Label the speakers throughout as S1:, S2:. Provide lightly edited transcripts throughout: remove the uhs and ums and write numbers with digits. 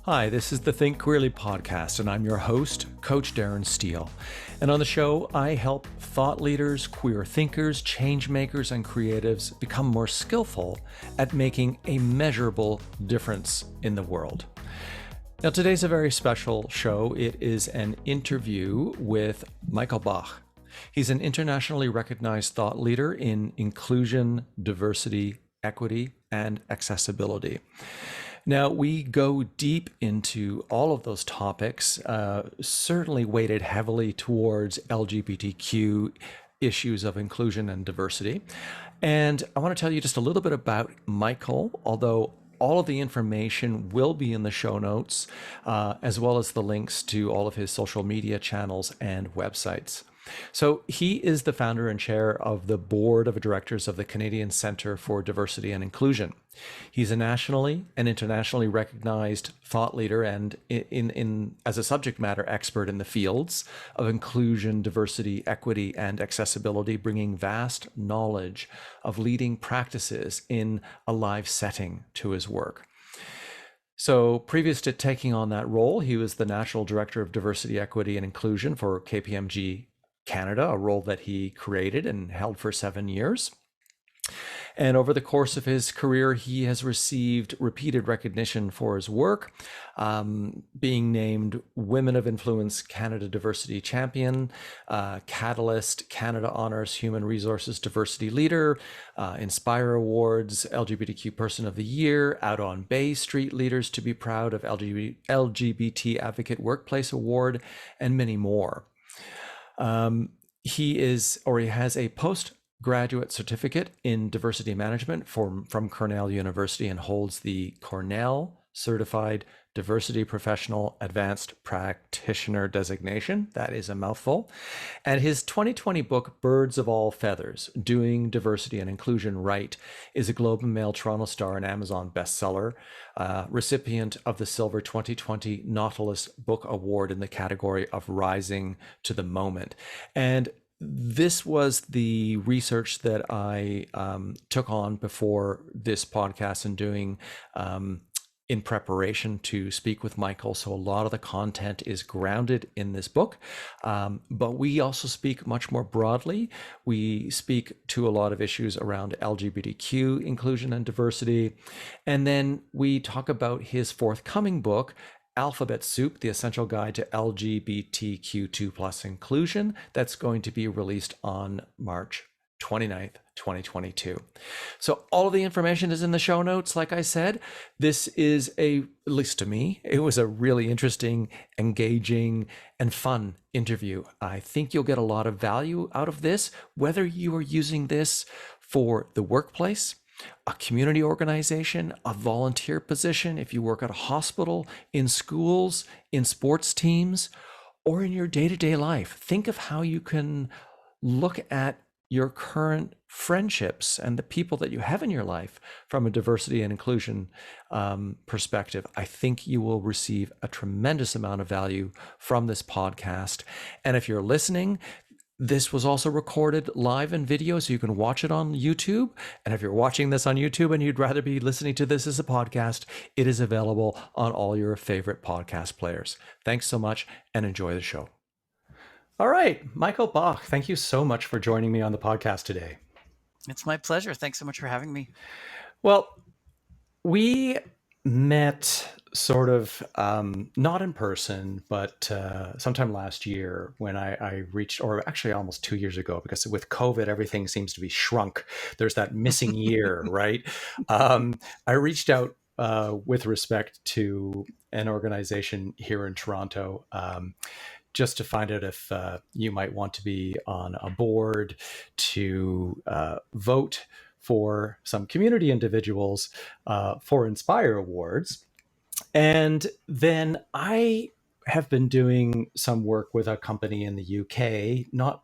S1: Hi, this is the Think Queerly podcast, and I'm your host, Coach Darren Stehle. And on the show, I help thought leaders, queer thinkers, change makers, and creatives become more skillful at making a measurable difference in the world. Now, today's a very special show. It is an interview with Michael Bach. He's an internationally recognized thought leader in inclusion, diversity, equity, and accessibility. Now, we go deep into all of those topics, certainly weighted heavily towards LGBTQ issues of inclusion and diversity. And I want to tell you just a little bit about Michael, although all of the information will be in the show notes, as well as the links to all of his social media channels and websites. So he is the founder and chair of the board of directors of the Canadian Centre for Diversity and Inclusion. He's a nationally and internationally recognized thought leader and as a subject matter expert in the fields of inclusion, diversity, equity, and accessibility, bringing vast knowledge of leading practices in a live setting to his work. So previous to taking on that role, he was the National Director of Diversity, Equity, and Inclusion for KPMG Canada, a role that he created and held for 7 years. And over the course of his career, he has received repeated recognition for his work, being named Women of Influence Canada Diversity Champion, Catalyst Canada Honors Human Resources Diversity Leader, Inspire Awards, LGBTQ Person of the Year, Out on Bay Street Leaders to be Proud of LGBT Advocate Workplace Award, and many more. He has a postgraduate certificate in diversity management from Cornell University and holds the Cornell Certified Diversity Professional Advanced Practitioner designation. That is a mouthful. And his 2020 book, Birds of All Feathers, Doing Diversity and Inclusion Right, is a Globe and Mail Toronto Star and Amazon bestseller, recipient of the Silver 2020 Nautilus Book Award in the category of Rising to the Moment. And this was the research that I took on before this podcast and doing in preparation to speak with Michael. So a lot of the content is grounded in this book, but we also speak much more broadly. We speak to a lot of issues around LGBTQ inclusion and diversity. And then we talk about his forthcoming book, Alphabet Soup, The Essential Guide to LGBTQ2+ Inclusion, that's going to be released on March 29th, 2022. So all of the information is in the show notes. Like I said, this is at least to me, it was a really interesting, engaging, and fun interview. I think you'll get a lot of value out of this, whether you are using this for the workplace, a community organization, a volunteer position, if you work at a hospital, in schools, in sports teams, or in your day-to-day life. Think of how you can look at your current friendships and the people that you have in your life from a diversity and inclusion perspective. I think you will receive a tremendous amount of value from this podcast. And if you're listening, this was also recorded live in video, so you can watch it on YouTube. And if you're watching this on YouTube and you'd rather be listening to this as a podcast, it is available on all your favorite podcast players. Thanks so much and enjoy the show. All right, Michael Bach, thank you so much for joining me on the podcast today.
S2: It's my pleasure. Thanks so much for having me.
S1: Well, we met sort of not in person, but sometime last year when I reached, or actually almost 2 years ago, because with COVID, everything seems to be shrunk. There's that missing year, right? I reached out with respect to an organization here in Toronto, just to find out if you might want to be on a board to vote for some community individuals for Inspire Awards. And then I have been doing some work with a company in the UK. Not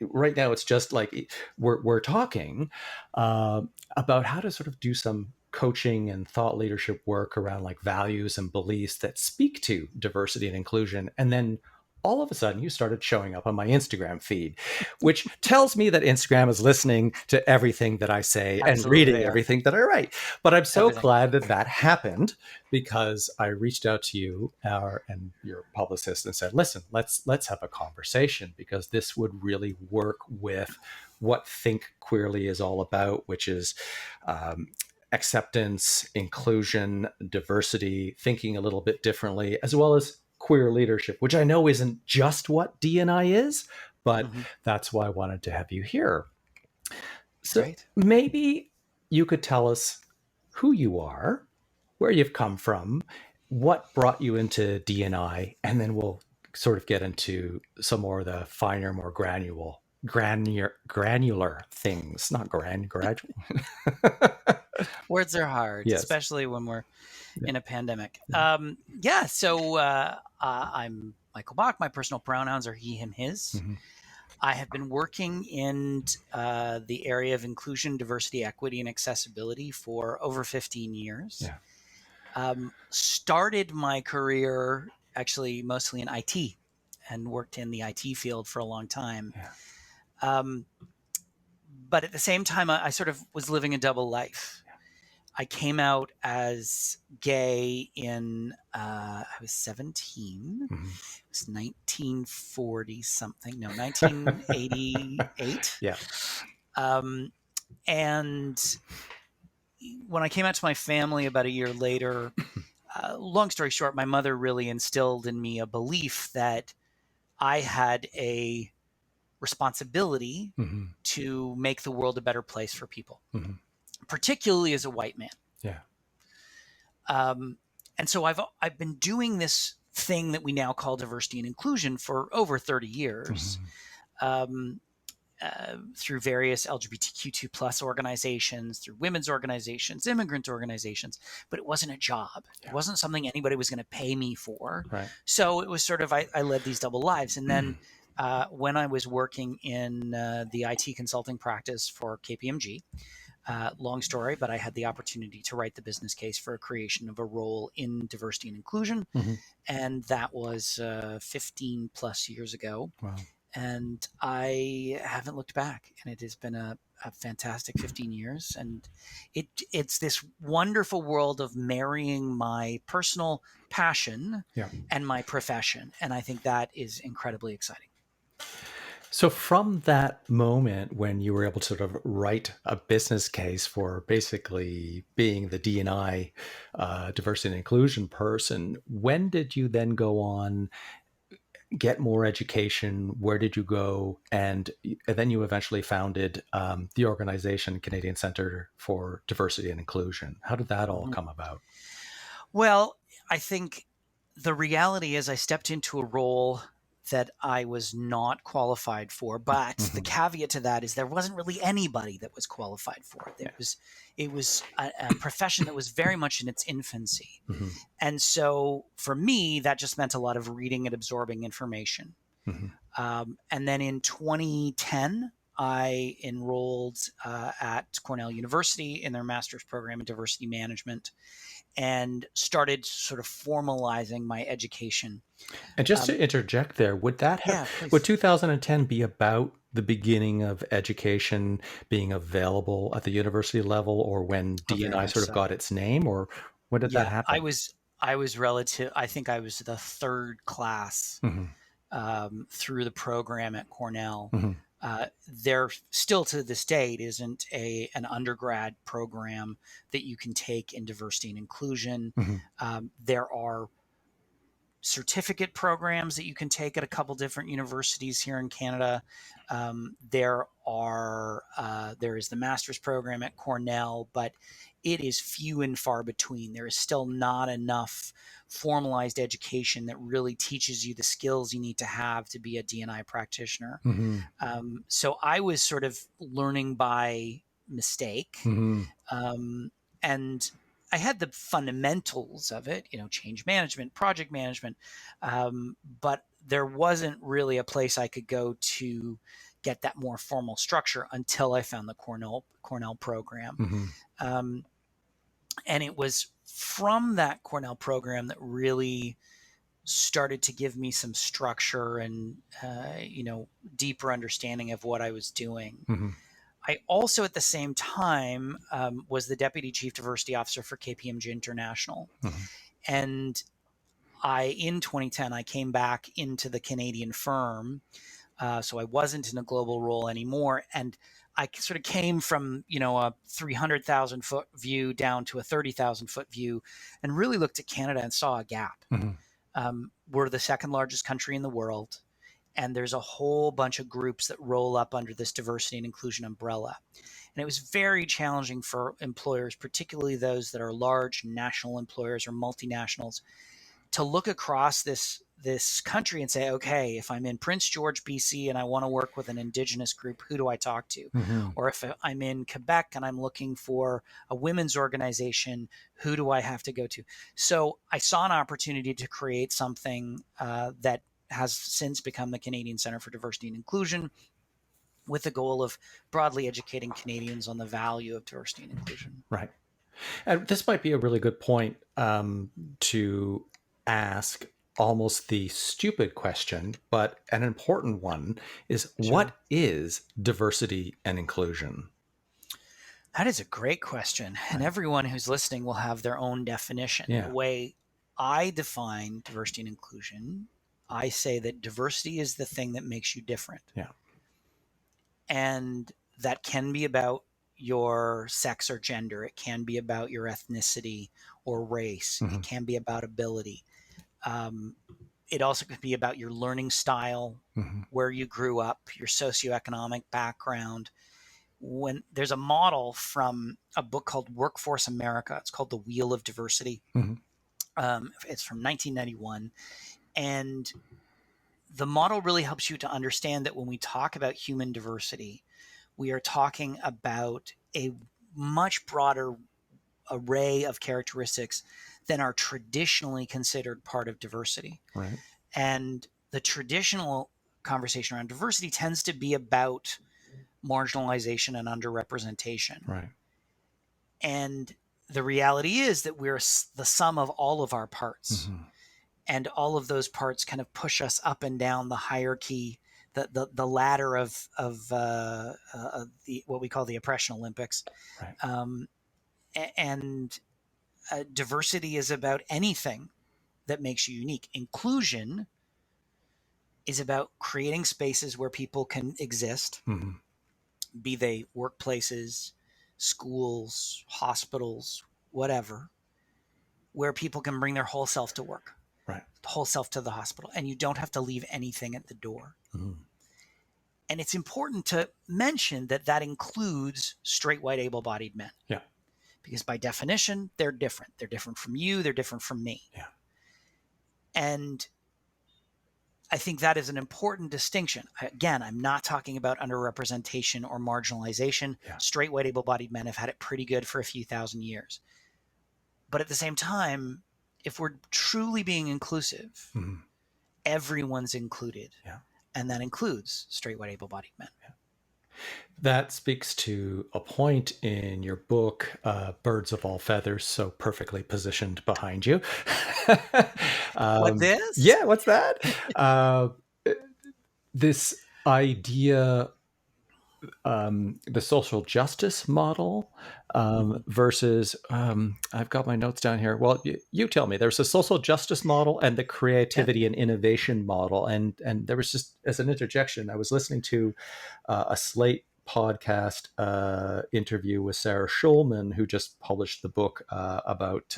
S1: right now, it's just like we're talking about how to sort of do some coaching and thought leadership work around like values and beliefs that speak to diversity and inclusion, and then all of a sudden you started showing up on my Instagram feed, which tells me that Instagram is listening to everything that I say and
S2: Absolutely,
S1: reading
S2: they are.
S1: everything that I write. But I'm so
S2: Everything.
S1: glad that that happened, because I reached out to you and your publicist and said, listen, let's have a conversation, because this would really work with what Think Queerly is all about, which is acceptance, inclusion, diversity, thinking a little bit differently, as well as queer leadership, which I know isn't just what D&I is, but
S2: Hmm.
S1: that's why I wanted to have you here. So
S2: Great.
S1: maybe you could tell us who you are, where you've come from, what brought you into D&I, and then we'll sort of get into some more of the finer, more granular things, not gradual.
S2: Words are hard,
S1: Yes.
S2: especially when we're
S1: Yeah.
S2: in a pandemic.
S1: Yeah.
S2: Yeah, so I'm Michael Bach. My personal pronouns are he, him, his.
S1: Mhm.
S2: I have been working in the area of inclusion, diversity, equity, and accessibility for over 15 years.
S1: Yeah.
S2: Started my career actually mostly in IT and worked in the IT field for a long time.
S1: Yeah.
S2: Um, but at the same time, I sort of was living a double life. I came out as gay in, I was 17.
S1: Mhm.
S2: It was 1940 something. No, 1988.
S1: Yeah.
S2: Um, and when I came out to my family about a year later, long story short, my mother really instilled in me a belief that I had a responsibility
S1: Mhm.
S2: to make the world a better place for people,
S1: Mhm.
S2: particularly as a white man.
S1: Yeah.
S2: And so I've been doing this thing that we now call diversity and inclusion for over 30 years.
S1: Mhm.
S2: Um, through various LGBTQ2 plus organizations, through women's organizations, immigrant organizations, but it wasn't a job. It
S1: Yeah.
S2: wasn't something anybody was going to pay me for.
S1: Right.
S2: So it was sort of, I led these double lives. And then when I was working in the IT consulting practice for KPMG, long story, but I had the opportunity to write the business case for a creation of a role in diversity and inclusion.
S1: Mhm.
S2: And that was 15 plus years ago.
S1: Wow.
S2: And I haven't looked back, and it has been a fantastic 15 years. And it's this wonderful world of marrying my personal passion
S1: Yeah.
S2: and my profession. And I think that is incredibly exciting.
S1: So from that moment when you were able to sort of write a business case for basically being the D&I diversity and inclusion person, when did you then go on, get more education? Where did you go? And then you eventually founded the organization Canadian Centre for Diversity and Inclusion. How did that all
S2: Mhm.
S1: come about?
S2: Well, I think the reality is I stepped into a role that I was not qualified for, but the
S1: Mhm.
S2: caveat to that is there wasn't really anybody that was qualified for it.
S1: Yeah.
S2: It was a profession that was very much in its infancy.
S1: Mhm.
S2: And so for me, that just meant a lot of reading and absorbing information.
S1: Mhm.
S2: And then in 2010, I enrolled at Cornell University in their master's program in diversity management and started sort of formalizing my education.
S1: And just to
S2: Um,
S1: interject there,
S2: yeah,
S1: would
S2: please.
S1: 2010 be about the beginning of education being available at the university level, or when
S2: Oh, very
S1: D&I
S2: much
S1: sort of
S2: so.
S1: got its name, or when did that
S2: Yeah,
S1: happen?
S2: I was relative. I think I was the third class
S1: Hmm.
S2: through the program at Cornell.
S1: Hmm.
S2: There still to this date isn't an undergrad program that you can take in diversity and inclusion.
S1: Hmm.
S2: There are certificate programs that you can take at a couple different universities here in Canada. There is the master's program at Cornell, but it is few and far between. There is still not enough formalized education that really teaches you the skills you need to have to be a D&I practitioner.
S1: Hmm.
S2: So I was sort of learning by mistake.
S1: Hmm.
S2: And I had the fundamentals of it, change management, project management, but there wasn't really a place I could go to get that more formal structure until I found the Cornell program.
S1: Hmm.
S2: And it was from that Cornell program that really started to give me some structure and, deeper understanding of what I was doing.
S1: Mm-hmm.
S2: I also, at the same time, was the Deputy Chief Diversity Officer for KPMG International.
S1: Mm-hmm.
S2: And in 2010, I came back into the Canadian firm. So I wasn't in a global role anymore. And I sort of came from, a 300,000 foot view down to a 30,000 foot view, and really looked at Canada and saw a gap.
S1: Mm-hmm.
S2: We're the second largest country in the world, and there's a whole bunch of groups that roll up under this diversity and inclusion umbrella. And it was very challenging for employers, particularly those that are large national employers or multinationals, to look across this country and say, okay, if I'm in Prince George, BC, and I want to work with an Indigenous group, who do I talk to?
S1: Mm-hmm.
S2: Or if I'm in Quebec and I'm looking for a women's organization, who do I have to go to? So I saw an opportunity to create something that has since become the Canadian Centre for Diversity and Inclusion, with the goal of broadly educating Canadians on the value of diversity and inclusion.
S1: Right. And this might be a really good point to ask almost the stupid question, but an important one is,
S2: Sure.
S1: What is diversity and inclusion?
S2: That is a great question. And everyone who's listening will have their own definition.
S1: Yeah.
S2: The way I define diversity and inclusion, I say that diversity is the thing that makes you different.
S1: Yeah.
S2: And that can be about your sex or gender. It can be about your ethnicity or race.
S1: Mm-hmm.
S2: It can be about ability. It also could be about your learning style,
S1: Mm-hmm.
S2: where you grew up, your socioeconomic background. When there's a model from a book called Workforce America, it's called The Wheel of Diversity.
S1: Mm-hmm.
S2: It's from 1991. And the model really helps you to understand that when we talk about human diversity, we are talking about a much broader array of characteristics than are traditionally considered part of diversity.
S1: Right.
S2: And the traditional conversation around diversity tends to be about marginalization and underrepresentation.
S1: Right.
S2: And the reality is that we're the sum of all of our parts.
S1: Mm-hmm.
S2: And all of those parts kind of push us up and down the hierarchy, the ladder of the what we call the oppression Olympics.
S1: Right.
S2: And diversity is about anything that makes you unique. Inclusion is about creating spaces where people can exist,
S1: Mm-hmm. be
S2: they workplaces, schools, hospitals, whatever, where people can bring their whole self to work,
S1: right,
S2: the whole self to the hospital, and you don't have to leave anything at the door.
S1: Mm-hmm.
S2: And it's important to mention that includes straight, white, able-bodied men.
S1: Yeah.
S2: Because by definition, they're different. They're different from you. They're different from me.
S1: Yeah.
S2: And I think that is an important distinction. Again, I'm not talking about underrepresentation or marginalization.
S1: Yeah.
S2: Straight, white, able-bodied men have had it pretty good for a few thousand years. But at the same time, if we're truly being inclusive,
S1: Mm-hmm.
S2: everyone's included.
S1: Yeah.
S2: And that includes straight, white, able-bodied men.
S1: Yeah. That speaks to a point in your book, Birds of All Feathers, so perfectly positioned behind you.
S2: What this?
S1: Yeah, what's that? This idea, the social justice model versus, I've got my notes down here. Well, you tell me. There's a social justice model and the creativity and innovation model. And there was just, as an interjection, I was listening to a Slate podcast interview with Sarah Schulman, who just published the book about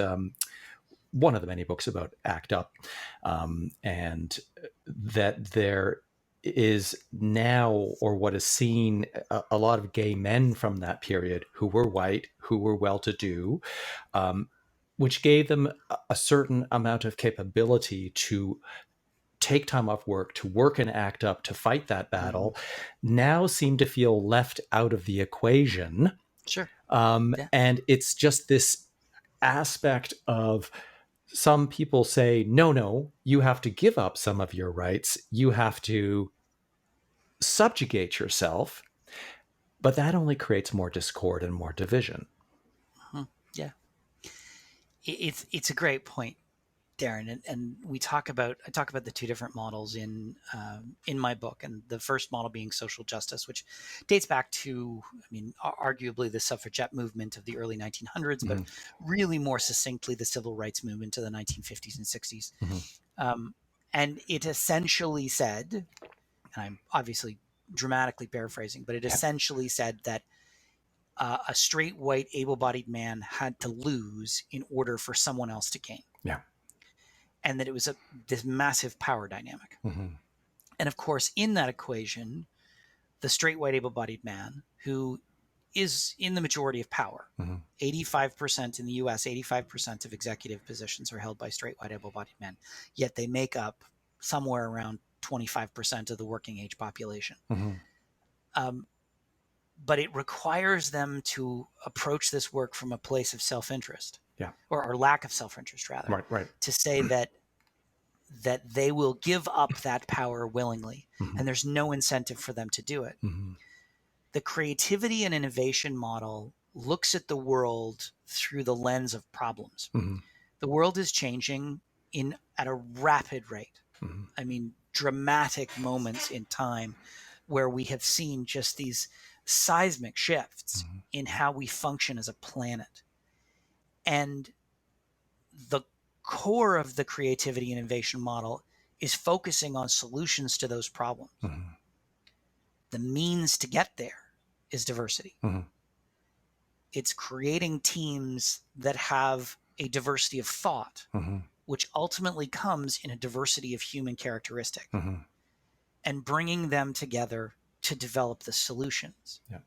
S1: one of the many books about ACT UP, and that there is now, or what is seen, a lot of gay men from that period who were white, who were well-to-do, which gave them a certain amount of capability to take time off work, to work and ACT UP, to fight that battle, now seem to feel left out of the equation.
S2: Sure.
S1: And it's just this aspect of, some people say, no, you have to give up some of your rights. You have to subjugate yourself. But that only creates more discord and more division.
S2: Yeah. It's a great point. Darren, and I talk about the two different models in my book, and the first model being social justice, which dates back to, I mean, arguably the suffragette movement of the early 1900s, but really more succinctly the civil rights movement of the 1950s and 60s. And it essentially said, and I'm obviously dramatically paraphrasing, but it essentially said that a straight, white, able-bodied man had to lose in order for someone else to gain.
S1: Yeah.
S2: And that it was this massive power dynamic. And of course, in that equation, the straight, white, able-bodied man, who is in the majority of power, 85% in the US, 85% of executive positions are held by straight, white, able-bodied men, yet they make up somewhere around 25% of the working age population. But it requires them to approach this work from a place of self-interest.
S1: Yeah.
S2: Or lack of self-interest, rather.
S1: Right.
S2: To say that they will give up that power willingly, and there's no incentive for them to do it. The creativity and innovation model looks at the world through the lens of problems. The world is changing at a rapid rate. I mean, dramatic moments in time where we have seen just these seismic shifts in how we function as a planet. And the core of the creativity and innovation model is focusing on solutions to those problems. The means to get there is diversity. It's creating teams that have a diversity of thought, which ultimately comes in a diversity of human characteristic, and bringing them together to develop the solutions.
S1: Yeah.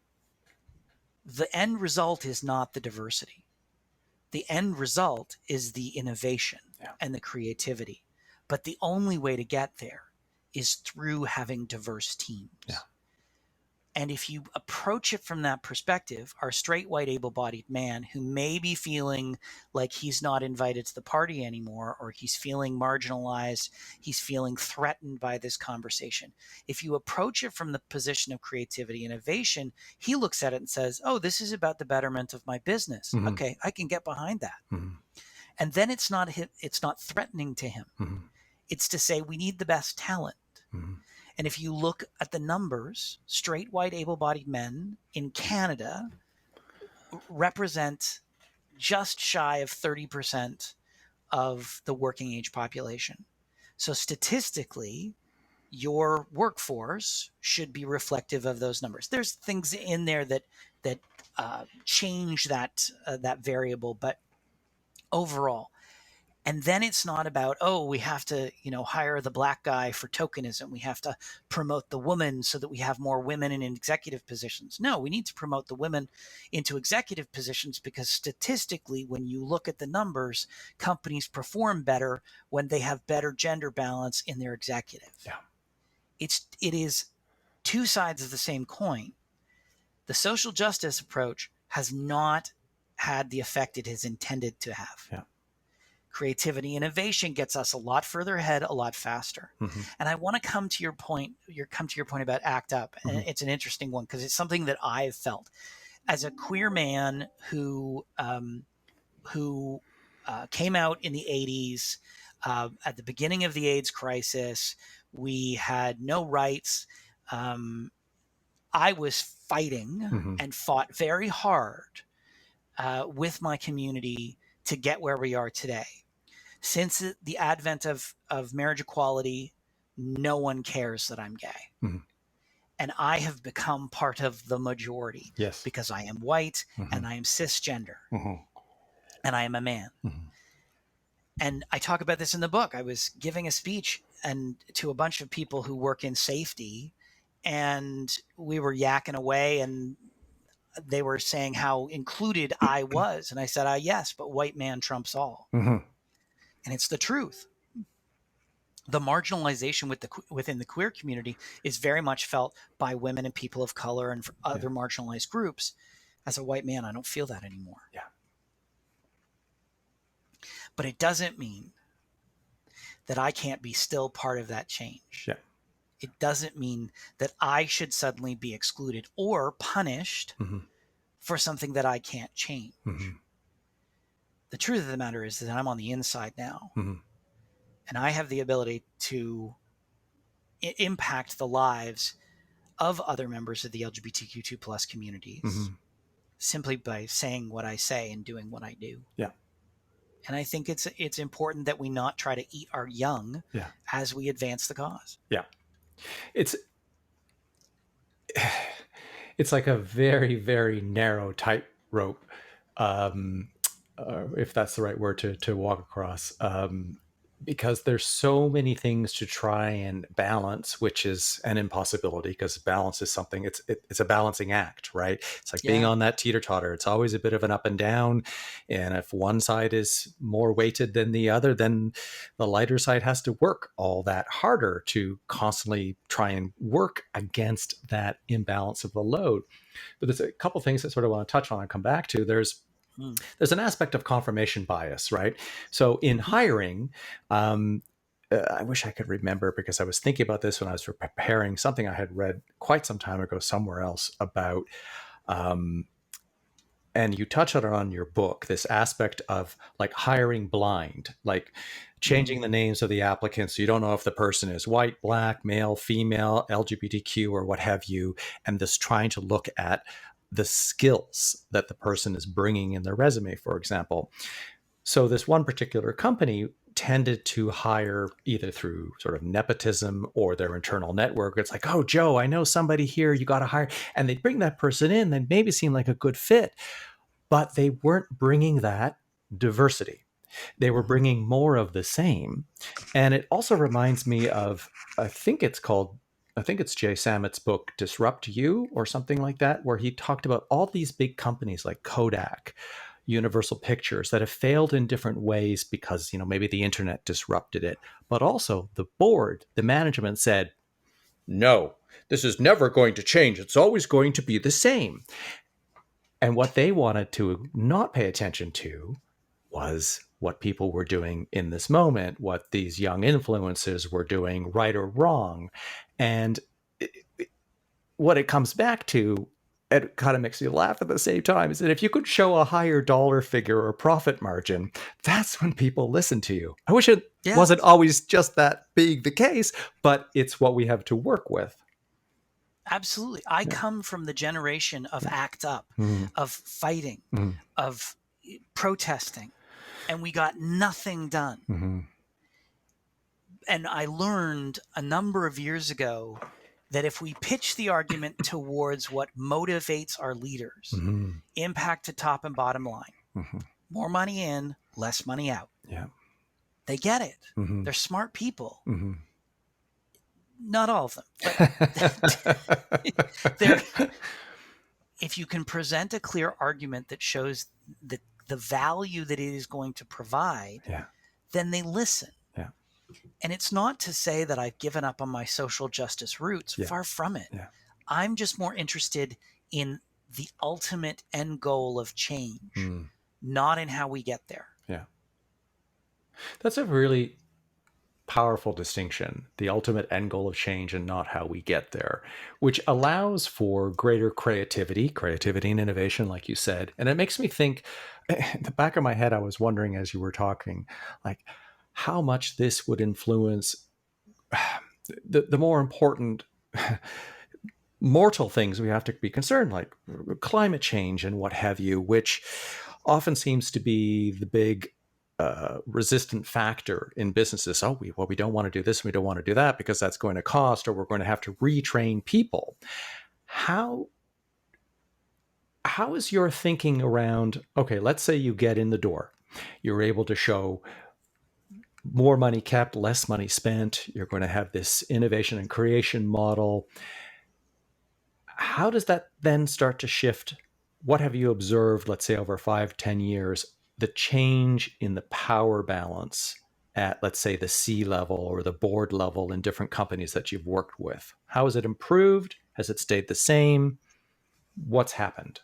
S2: The end result is not the diversity. The end result is the innovation and the creativity. But the only way to get there is through having diverse teams.
S1: Yeah.
S2: And if you approach it from that perspective, our straight, white, able-bodied man who may be feeling like he's not invited to the party anymore, or he's feeling marginalized, he's feeling threatened by this conversation. If you approach it from the position of creativity and innovation, he looks at it and says, oh, this is about the betterment of my business. Okay, I can get behind that. And then it's not threatening to him. It's to say we need the best talent. And if you look at the numbers, straight, white, able-bodied men in Canada represent just shy of 30% of the working age population. So statistically, your workforce should be reflective of those numbers. There's things in there that change that variable, but overall. And then it's not about, oh, we have to, hire the black guy for tokenism. We have to promote the woman so that we have more women in executive positions. No, we need to promote the women into executive positions because statistically, when you look at the numbers, companies perform better when they have better gender balance in their executive.
S1: Yeah.
S2: It is two sides of the same coin. The social justice approach has not had the effect it is intended to have.
S1: Yeah.
S2: Creativity, innovation gets us a lot further ahead, a lot faster. And I want to come to your point about ACT UP. And it's an interesting one because it's something that I've felt as a queer man who came out in the 80s at the beginning of the AIDS crisis. We had no rights. I was fighting and fought very hard with my community to get where we are today. Since the advent of marriage equality, no one cares that I'm gay. And I have become part of the majority because I am white and I am cisgender and I am a man. And I talk about this in the book. I was giving a speech to a bunch of people who work in safety, and we were yakking away, and they were saying how included I was. And I said, yes, but white man trumps all. And it's the truth. The marginalization within the queer community is very much felt by women and people of color and other marginalized groups. As a white man, I don't feel that anymore.
S1: Yeah.
S2: But it doesn't mean that I can't be still part of that change.
S1: Yeah.
S2: It doesn't mean that I should suddenly be excluded or punished for something that I can't change. The truth of the matter is that I'm on the inside now. and I have the ability to impact the lives of other members of the LGBTQ2 plus communities simply by saying what I say and doing what I do.
S1: Yeah.
S2: And I think it's important that we not try to eat our young as we advance the cause.
S1: Yeah. It's like a very, very narrow tightrope, if that's the right word to walk across, because there's so many things to try and balance, which is an impossibility, because balance is something, it's a balancing act, right? It's like being on that teeter-totter. It's always a bit of an up and down. And if one side is more weighted than the other, then the lighter side has to work all that harder to constantly try and work against that imbalance of the load. But there's a couple things that sort of want to touch on and come back to. There's an aspect of confirmation bias, right? So in hiring, I wish I could remember, because I was thinking about this when I was preparing something I had read quite some time ago somewhere else about, and you touch on it on your book, this aspect of like hiring blind, like changing the names of the applicants. So you don't know if the person is white, black, male, female, LGBTQ, or what have you, and this trying to look at the skills that the person is bringing in their resume, for example. So this one particular company tended to hire either through sort of nepotism or their internal network. It's like, oh, Joe, I know somebody here, you got to hire. And they bring that person in, they maybe seem like a good fit, but they weren't bringing that diversity. They were bringing more of the same. And it also reminds me of, I think it's Jay Samet's book, Disrupt You, or something like that, where he talked about all these big companies like Kodak, Universal Pictures, that have failed in different ways because, maybe the internet disrupted it. But also the board, the management said, no, this is never going to change. It's always going to be the same. And what they wanted to not pay attention to was what people were doing in this moment, what these young influencers were doing, right or wrong. And what it comes back to, it kind of makes me laugh at the same time, is that if you could show a higher dollar figure or profit margin, that's when people listen to you. I wish it wasn't always just that being the case, but it's what we have to work with.
S2: Absolutely. I come from the generation of ACT UP, of fighting, of protesting, and we got nothing done. And I learned a number of years ago that if we pitch the argument towards what motivates our leaders, impact to top and bottom line, more money in, less money out.
S1: Yeah.
S2: They get it. They're smart people. Not all of them, but if you can present a clear argument that shows the value that it is going to provide, then they listen. And it's not to say that I've given up on my social justice roots. Far from it. I'm just more interested in the ultimate end goal of change, not in how we get there.
S1: Yeah. That's a really powerful distinction, the ultimate end goal of change and not how we get there, which allows for greater creativity and innovation, like you said. And it makes me think, in the back of my head, I was wondering as you were talking, like how much this would influence the more important mortal things we have to be concerned, like climate change and what have you, which often seems to be the big resistant factor in businesses. We don't want to do this, we don't want to do that because that's going to cost, or we're going to have to retrain people. How is your thinking around, okay, let's say you get in the door, you're able to show more money kept, less money spent, you're going to have this innovation and creation model. How does that then start to shift? What have you observed, let's say over 5-10 years, the change in the power balance at, let's say, the C level or the board level in different companies that you've worked with? How has it improved? Has it stayed the same? What's happened?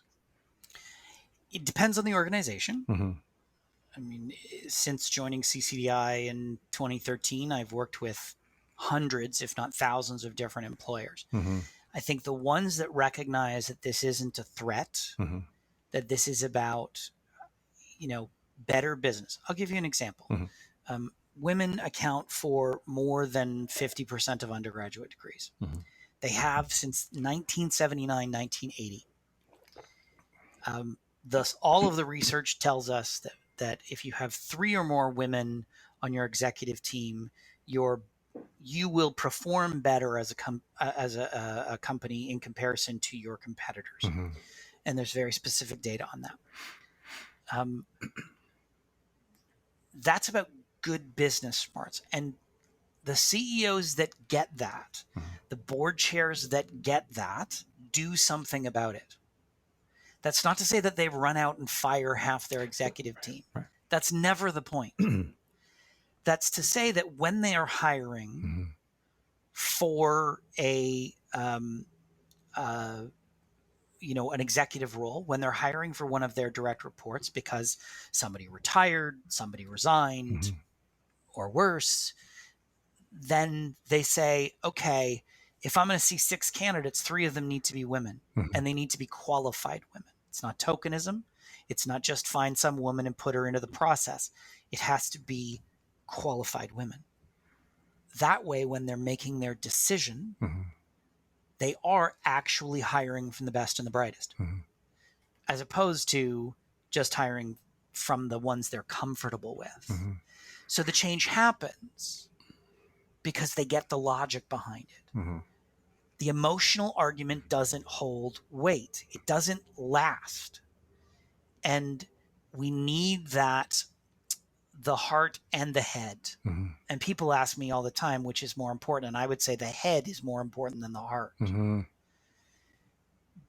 S2: It depends on the organization. I mean, since joining CCDI in 2013, I've worked with hundreds, if not thousands, of different employers. I think the ones that recognize that this isn't a threat, that this is about, better business. I'll give you an example. women account for more than 50% of undergraduate degrees.
S1: Mm-hmm.
S2: They have since 1979, 1980. Thus, all of the research tells us that if you have 3 or more women on your executive team, you will perform better as a company in comparison to your competitors.
S1: Mm-hmm.
S2: And there's very specific data on that. That's about good business smarts. And the CEOs that get that, the board chairs that get that, do something about it. That's not to say that they run out and fire half their executive team.
S1: Right.
S2: That's never the point. That's to say that when they are hiring for an executive role, when they're hiring for one of their direct reports because somebody retired, somebody resigned, or worse, then they say, okay, if I'm going to see 6 candidates, 3 of them need to be women, and they need to be qualified women. It's not tokenism. It's not just find some woman and put her into the process. It has to be qualified women. That way, when they're making their decision, they are actually hiring from the best and the brightest, as opposed to just hiring from the ones they're comfortable with. So the change happens because they get the logic behind it. The emotional argument doesn't hold weight. It doesn't last. And we need that, the heart and the head. And people ask me all the time, which is more important? And I would say the head is more important than the heart.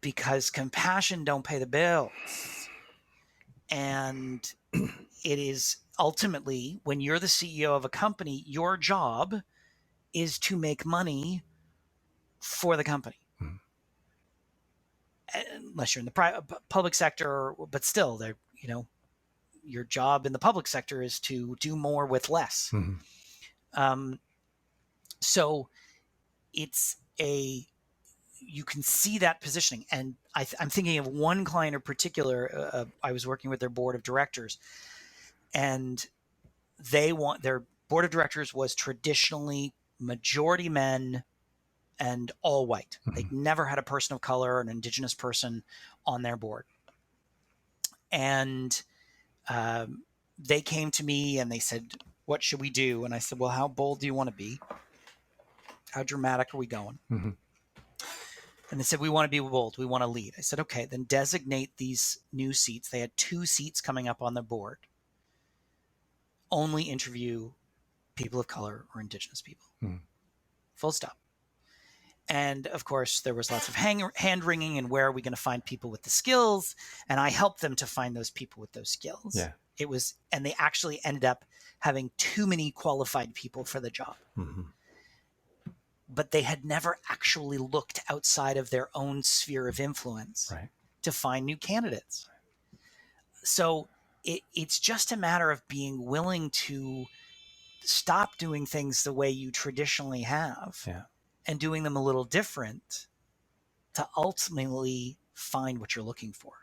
S2: Because compassion don't pay the bills. And it is ultimately, when you're the CEO of a company, your job is to make money for the company. Unless you're in the public sector, but still, your job in the public sector is to do more with less. So you can see that positioning. And I'm thinking of one client in particular. I was working with their board of directors, and their board of directors was traditionally majority men and all white. They never had a person of color, an indigenous person on their board. And they came to me and they said, what should we do? And I said, well, how bold do you want to be? How dramatic are we going? And they said, we want to be bold. We want to lead. I said, okay, then designate these new seats. They had 2 seats coming up on the board. Only interview people of color or indigenous people. Full stop. And of course, there was lots of hand wringing and where are we going to find people with the skills? And I helped them to find those people with those skills.
S1: Yeah.
S2: And they actually ended up having too many qualified people for the job. But they had never actually looked outside of their own sphere of influence to find new candidates. So it's just a matter of being willing to stop doing things the way you traditionally have and doing them a little different to ultimately find what you're looking for.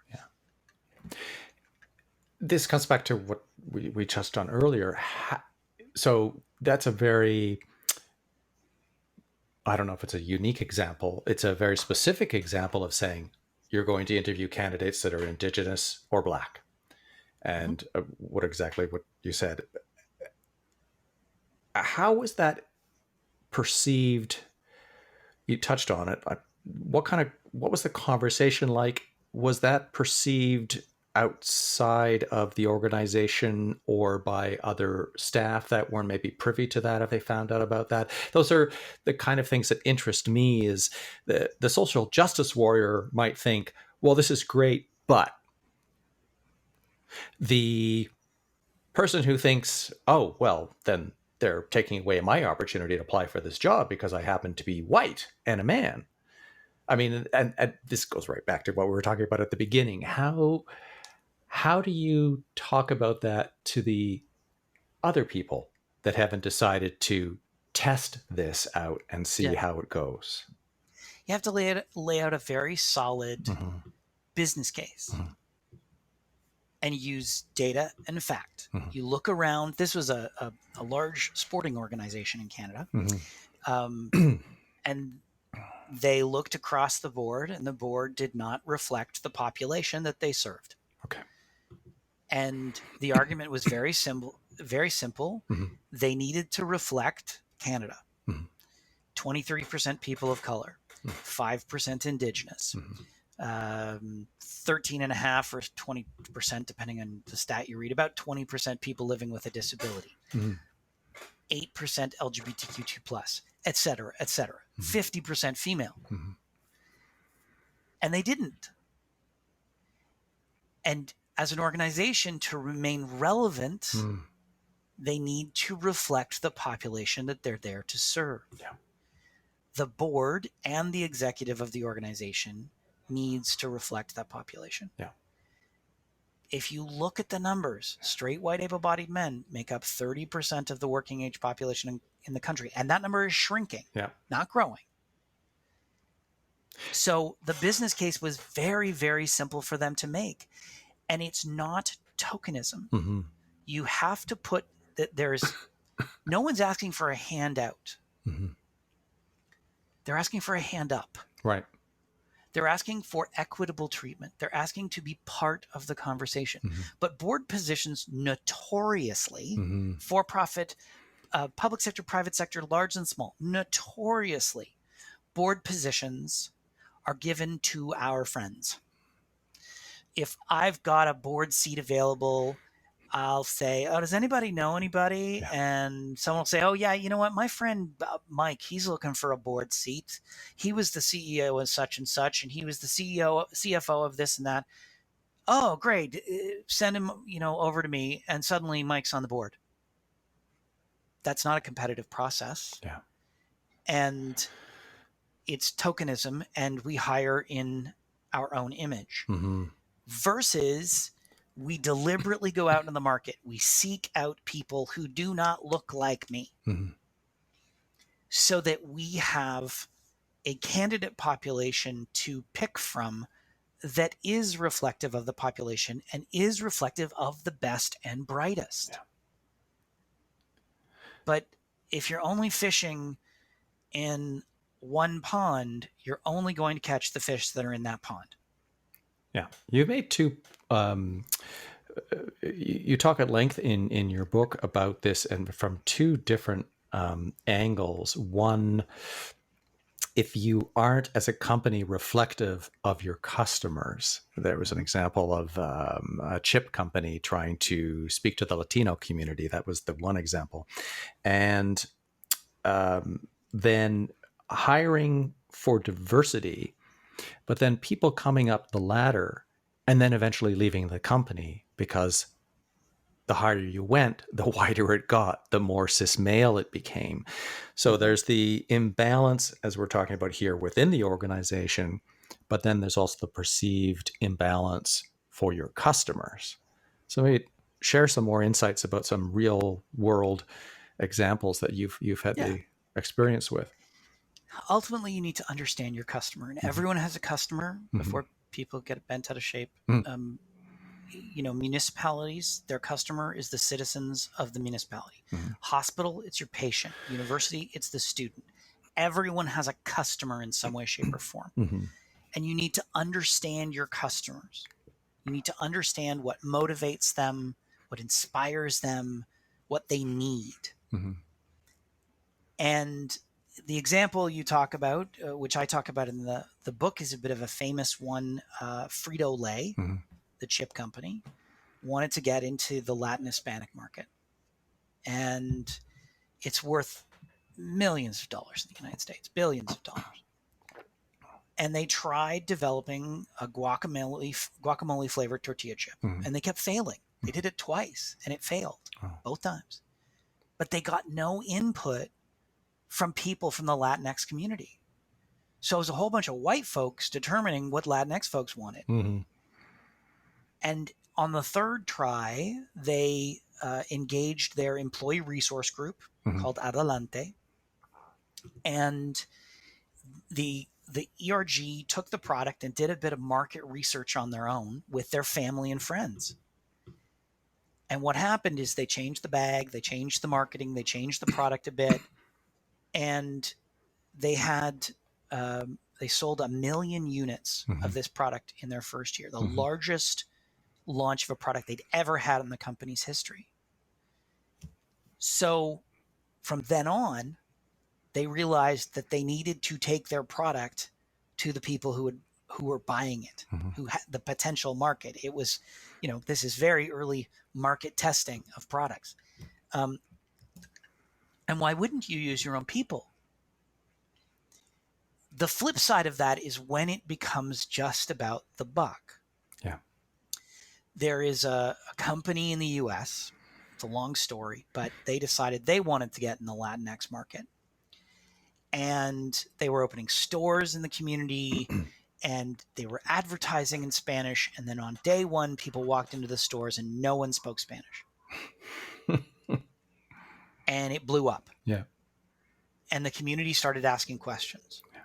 S1: This comes back to what we touched on earlier. So that's a very, I don't know if it's a unique example. It's a very specific example of saying you're going to interview candidates that are indigenous or Black. And what you said. How was that perceived? You touched on it. What was the conversation like? Was that perceived outside of the organization or by other staff that weren't maybe privy to that if they found out about that? Those are the kind of things that interest me. Is the social justice warrior might think, well, this is great, but the person who thinks, oh, well, then they're taking away my opportunity to apply for this job because I happen to be white and a man. I mean, and this goes right back to what we were talking about at the beginning. How do you talk about that to the other people that haven't decided to test this out and see how it goes?
S2: You have to lay out a very solid business case. and use data and fact. You look around. This was a large sporting organization in Canada. And they looked across the board, and the board did not reflect the population that they served.
S1: Okay.
S2: And the argument was very simple. Very simple. They needed to reflect Canada. 23% people of color, 5% Indigenous, 13.5% or 20%, depending on the stat you read, about 20% people living with a disability, 8% LGBTQ2+, et cetera, 50% female. And they didn't. And as an organization, to remain relevant, they need to reflect the population that they're there to serve.
S1: Yeah.
S2: The board and the executive of the organization needs to reflect that population.
S1: Yeah.
S2: If you look at the numbers, straight white able-bodied men make up 30% of the working age population in the country. And that number is shrinking, not growing. So the business case was very, very simple for them to make. And it's not tokenism. You have to put that no one's asking for a handout. They're asking for a hand up.
S1: Right.
S2: They're asking for equitable treatment. They're asking to be part of the conversation. But board positions notoriously, for-profit, public sector, private sector, large and small, notoriously, board positions are given to our friends. If I've got a board seat available, I'll say, oh, does anybody know anybody?
S1: Yeah.
S2: And someone will say, oh, yeah, you know what? My friend Mike, he's looking for a board seat. He was the CEO of such and such, and he was the CFO of this and that. Oh, great. Send him, over to me. And suddenly Mike's on the board. That's not a competitive process.
S1: Yeah.
S2: And it's tokenism, and we hire in our own image. Versus we deliberately go out in the market. We seek out people who do not look like me so that we have a candidate population to pick from that is reflective of the population and is reflective of the best and brightest.
S1: Yeah.
S2: But if you're only fishing in one pond, you're only going to catch the fish that are in that pond.
S1: Yeah. You made two you talk at length in your book about this, and from two different angles. One, if you aren't as a company reflective of your customers, there was an example of a chip company trying to speak to the Latino community. That was the one example. And then hiring for diversity, but then people coming up the ladder and then eventually leaving the company because the higher you went, the wider it got, the more cis male it became. So there's the imbalance, as we're talking about here, within the organization, but then there's also the perceived imbalance for your customers. So maybe share some more insights about some real world examples that you've had the experience with.
S2: Ultimately, you need to understand your customer, and everyone has a customer before people get bent out of shape. Municipalities, their customer is the citizens of the municipality. Hospital, it's your patient. University, it's the student. Everyone has a customer in some way, shape, or form. And you need to understand your customers. You need to understand what motivates them, what inspires them, what they need. And the example you talk about, which I talk about in the book, is a bit of a famous one. Frito-Lay, the chip company, wanted to get into the Latin Hispanic market. And it's worth millions of dollars in the United States, billions of dollars. And they tried developing a guacamole flavored tortilla chip, and they kept failing. They did it twice, and it failed both times. But they got no input from people from the Latinx community. So it was a whole bunch of white folks determining what Latinx folks wanted. And on the third try, they engaged their employee resource group called Adelante. And the ERG took the product and did a bit of market research on their own with their family and friends. And what happened is they changed the bag, they changed the marketing, they changed the product a bit, and they had they sold 1 million units of this product in their first year, the largest launch of a product they'd ever had in the company's history. So from then on, they realized that they needed to take their product to the people who were buying it, who had the potential market. It was, this is very early market testing of products. And why wouldn't you use your own people? The flip side of that is when it becomes just about the buck.
S1: Yeah.
S2: There is a company in the US, it's a long story, but they decided they wanted to get in the Latinx market. And they were opening stores in the community and they were advertising in Spanish. And then on day one, people walked into the stores and no one spoke Spanish. And it blew up.
S1: Yeah.
S2: And the community started asking questions.
S1: Yeah.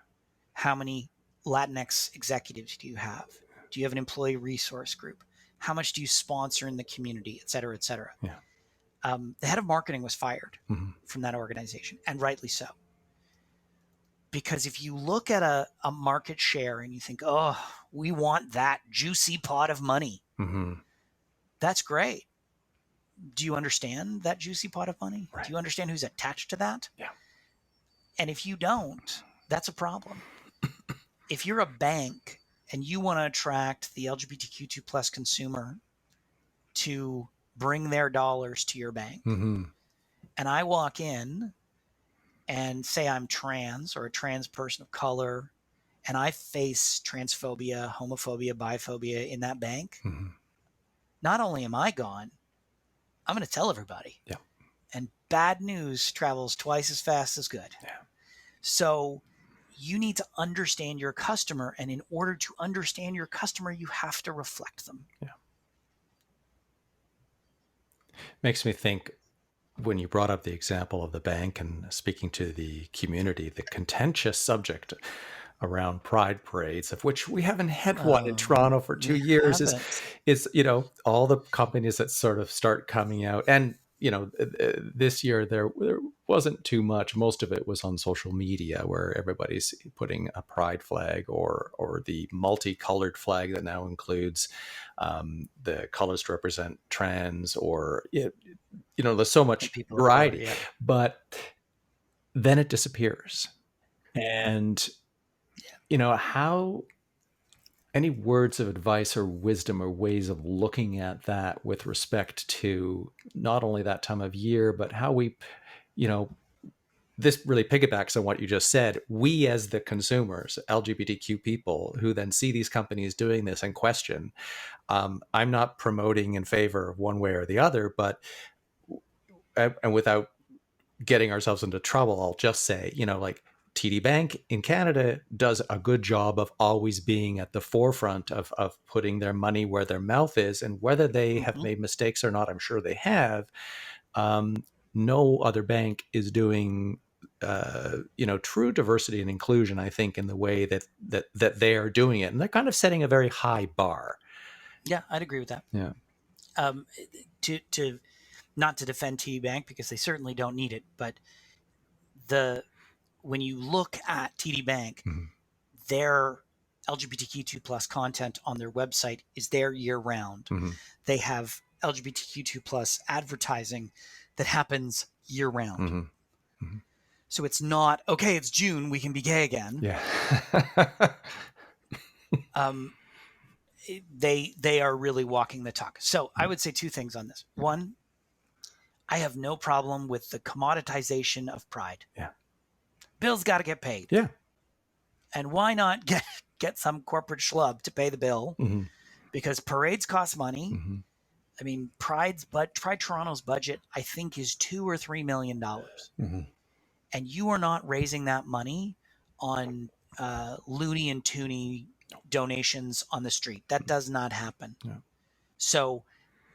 S2: How many Latinx executives do you have? Do you have an employee resource group? How much do you sponsor in the community, et cetera, et cetera?
S1: Yeah.
S2: The head of marketing was fired from that organization, and rightly so. Because if you look at a market share and you think, oh, we want that juicy pot of money, that's great. Do you understand that juicy pot of money?
S1: Right.
S2: Do you understand who's attached to that?
S1: Yeah.
S2: And if you don't, that's a problem. If you're a bank and you want to attract the LGBTQ2 plus consumer to bring their dollars to your bank, and I walk in and say I'm trans or a trans person of color, and I face transphobia, homophobia, biphobia in that bank, not only am I gone, I'm going to tell everybody.
S1: Yeah.
S2: And bad news travels twice as fast as good.
S1: Yeah.
S2: So you need to understand your customer. And in order to understand your customer, you have to reflect them.
S1: Yeah. Makes me think, when you brought up the example of the bank and speaking to the community, the contentious subject around pride parades, of which we haven't had one in Toronto for 2 years, is all the companies that sort of start coming out. And this year there wasn't too much. Most of it was on social media, where everybody's putting a pride flag or the multicolored flag that now includes the colors to represent trans, or there's so much variety, but then it disappears. And how, any words of advice or wisdom or ways of looking at that with respect to not only that time of year, but how we, this really piggybacks on what you just said. We, as the consumers, LGBTQ people, who then see these companies doing this and question, I'm not promoting in favor of one way or the other, but, and without getting ourselves into trouble, I'll just say, like, TD Bank in Canada does a good job of always being at the forefront of putting their money where their mouth is. And whether they have made mistakes or not, I'm sure they have. No other bank is doing, true diversity and inclusion, I think, in the way that they are doing it. And they're kind of setting a very high bar.
S2: Yeah, I'd agree with that.
S1: Yeah.
S2: To not to defend TD Bank, because they certainly don't need it, but when you look at TD Bank, their LGBTQ2 plus content on their website is there year round. They have LGBTQ2 plus advertising that happens year round. So it's not, okay, it's June, we can be gay again.
S1: Yeah.
S2: They are really walking the talk. So I would say two things on this. One, I have no problem with the commoditization of pride.
S1: Yeah.
S2: Bill's got to get paid.
S1: Yeah.
S2: And why not get some corporate schlub to pay the bill? Because parades cost money. I mean, Pride Toronto's budget, I think, is $2 or $3 million. And you are not raising that money on loony and toony donations on the street. That does not happen.
S1: Yeah.
S2: So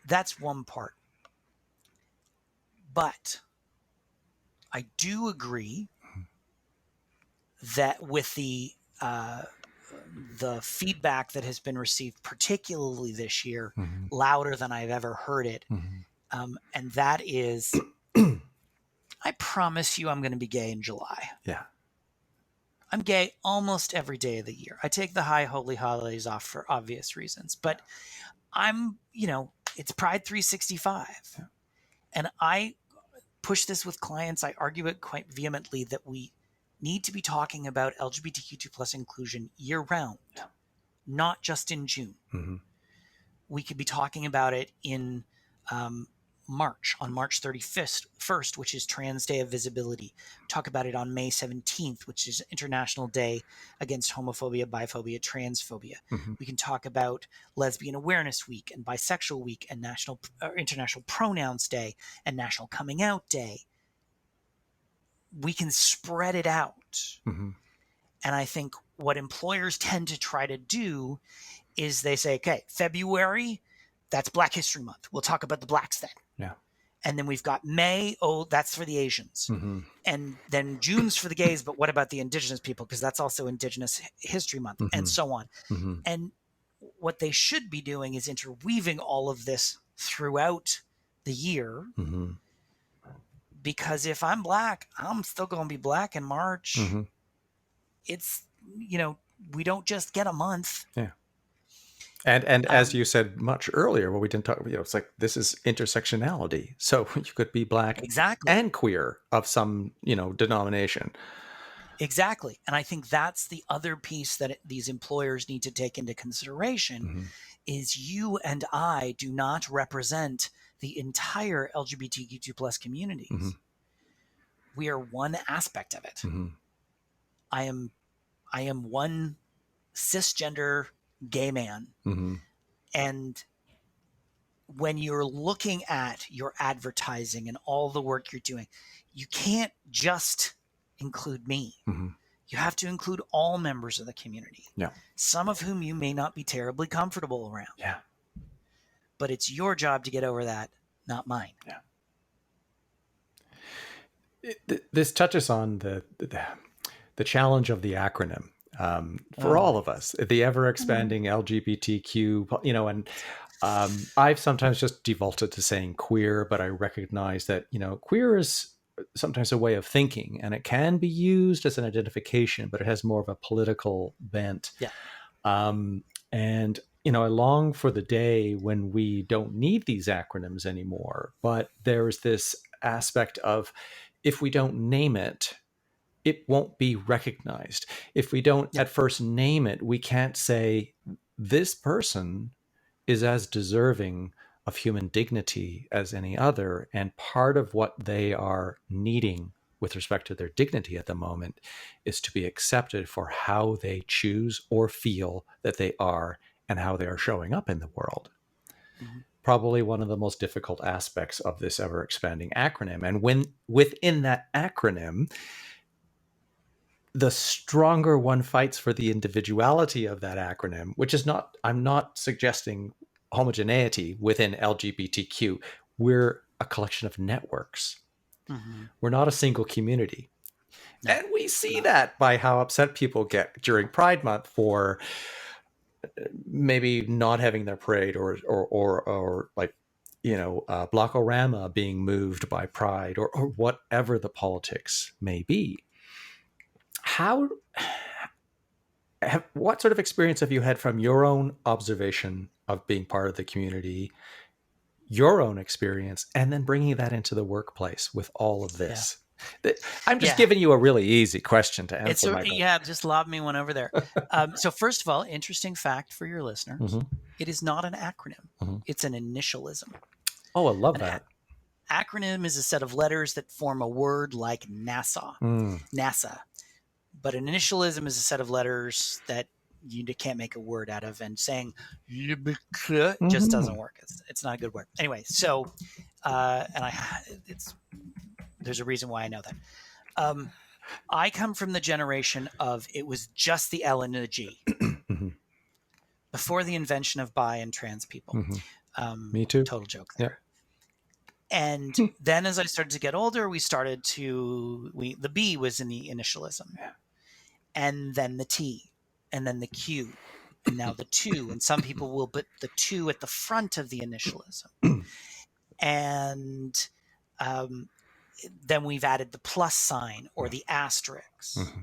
S2: that's one part. But I do agree that with the feedback that has been received, particularly this year, louder than I've ever heard it, And that is, I promise you I'm going to be gay in July.
S1: Yeah.
S2: I'm gay almost every day of the year. I take the high holy holidays off for obvious reasons, but I'm, it's Pride 365.
S1: Yeah.
S2: And I push this with clients. I argue it quite vehemently that we need to be talking about LGBTQ2 plus inclusion year round, not just in June.
S1: Mm-hmm.
S2: We could be talking about it in March, on March 31st, which is Trans Day of Visibility. Talk about it on May 17th, which is International Day Against Homophobia, Biphobia, Transphobia.
S1: Mm-hmm.
S2: We can talk about Lesbian Awareness Week and Bisexual Week and International Pronouns Day and National Coming Out Day. We can spread it out.
S1: Mm-hmm.
S2: And I think what employers tend to try to do is they say, okay, February, that's Black History Month. We'll talk about the blacks then.
S1: Yeah.
S2: And then we've got May, that's for the Asians.
S1: Mm-hmm.
S2: And then June's for the gays, but what about the Indigenous people? Because that's also Indigenous History Month,
S1: Mm-hmm.
S2: and so on.
S1: Mm-hmm.
S2: And what they should be doing is interweaving all of this throughout the year.
S1: Mm-hmm.
S2: Because if I'm black, I'm still going to be black in March.
S1: Mm-hmm.
S2: It's, we don't just get a month.
S1: Yeah. And as you said much earlier, what we didn't talk about, it's like this is intersectionality. So you could be black and queer of some, denomination.
S2: Exactly. And I think that's the other piece that these employers need to take into consideration
S1: Mm-hmm.
S2: is you and I do not represent the entire LGBTQ2 plus communities.
S1: Mm-hmm.
S2: We are one aspect of it.
S1: Mm-hmm.
S2: I am one cisgender gay man.
S1: Mm-hmm.
S2: And when you're looking at your advertising and all the work you're doing, you can't just include me.
S1: Mm-hmm.
S2: You have to include all members of the community.
S1: Yeah.
S2: Some of whom you may not be terribly comfortable around.
S1: Yeah.
S2: But it's your job to get over that, not mine.
S1: Yeah. This touches on the challenge of the acronym for all of us, the ever expanding LGBTQ, and I've sometimes just defaulted to saying queer, but I recognize that, queer is sometimes a way of thinking, and it can be used as an identification, but it has more of a political bent.
S2: Yeah.
S1: And, I long for the day when we don't need these acronyms anymore, but there's this aspect of, if we don't name it, it won't be recognized. If we don't at first name it, we can't say this person is as deserving of human dignity as any other. And part of what they are needing with respect to their dignity at the moment is to be accepted for how they choose or feel that they are and how they are showing up in the world. Mm-hmm. Probably one of the most difficult aspects of this ever expanding acronym. And when within that acronym, the stronger one fights for the individuality of that acronym, which is not, I'm not suggesting homogeneity within LGBTQ. We're a collection of networks. Mm-hmm. We're not a single community. No, and we see that by how upset people get during Pride Month for maybe not having their parade or like, Blockorama being moved by Pride or whatever the politics may be. What sort of experience have you had from your own observation of being part of the community, your own experience, and then bringing that into the workplace with all of this? Yeah. I'm just giving you a really easy question to answer.
S2: Just lob me one over there. So first of all, interesting fact for your listeners, mm-hmm. It is not an acronym. Mm-hmm. It's an initialism.
S1: Oh, I love that.
S2: Acronym is a set of letters that form a word like NASA. But an initialism is a set of letters that you can't make a word out of, and saying mm-hmm. just doesn't work. It's not a good word. Anyway, so there's a reason why I know that. I come from the generation of it was just the L and the G mm-hmm. before the invention of bi and trans people.
S1: Mm-hmm. Me too.
S2: Total joke there. Yeah. And then as I started to get older, the B was in the initialism. Yeah. And then the T, and then the Q, and now the 2. And some people will put the 2 at the front of the initialism. And then we've added the plus sign or the asterisk.
S1: Mm-hmm.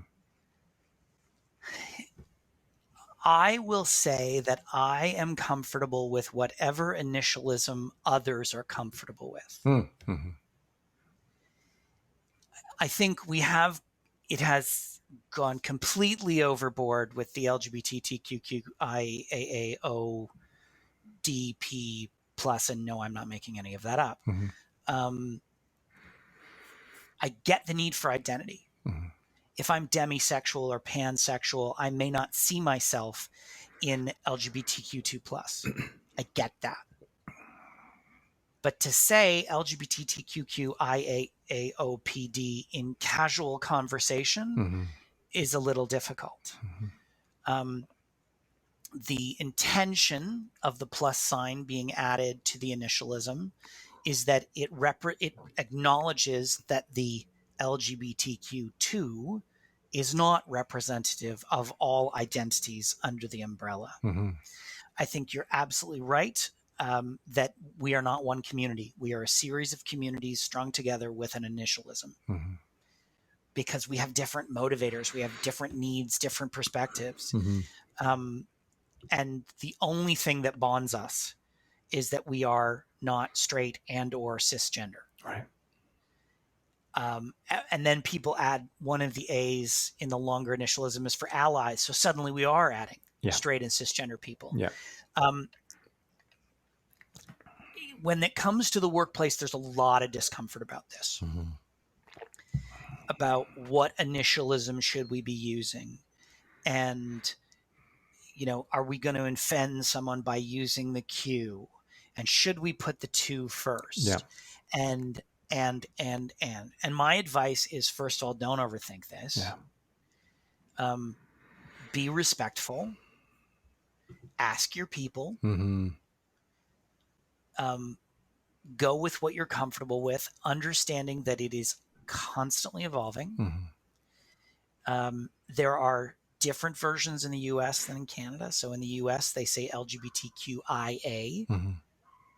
S2: I will say that I am comfortable with whatever initialism others are comfortable with.
S1: Mm-hmm.
S2: I think it has gone completely overboard with the LGBTQIAAODP plus, and no, I'm not making any of that up.
S1: Mm-hmm.
S2: I get the need for identity.
S1: Mm-hmm.
S2: If I'm demisexual or pansexual, I may not see myself in LGBTQ2 plus. I get that. But to say LGBTQIAAOPD in casual conversation
S1: Mm-hmm.
S2: is a little difficult.
S1: Mm-hmm.
S2: The intention of the plus sign being added to the initialism is that it acknowledges that the LGBTQ2 is not representative of all identities under the umbrella.
S1: Mm-hmm.
S2: I think you're absolutely right that we are not one community. We are a series of communities strung together with an initialism.
S1: Mm-hmm.
S2: Because we have different motivators, we have different needs, different perspectives.
S1: Mm-hmm.
S2: And the only thing that bonds us is that we are not straight and or cisgender.
S1: Right.
S2: And then people add one of the A's in the longer initialism is for allies. So suddenly we are adding straight and cisgender people.
S1: Yeah.
S2: When it comes to the workplace, there's a lot of discomfort about this,
S1: Mm-hmm.
S2: about what initialism should we be using? And, are we going to offend someone by using the Q? And should we put the 2 first?
S1: Yeah.
S2: And my advice is, first of all, don't overthink this.
S1: Yeah.
S2: Be respectful. Ask your people.
S1: Mm-hmm.
S2: Go with what you're comfortable with, understanding that it is constantly evolving.
S1: Mm-hmm.
S2: There are different versions in the US than in Canada. So in the US, they say LGBTQIA
S1: Mm-hmm.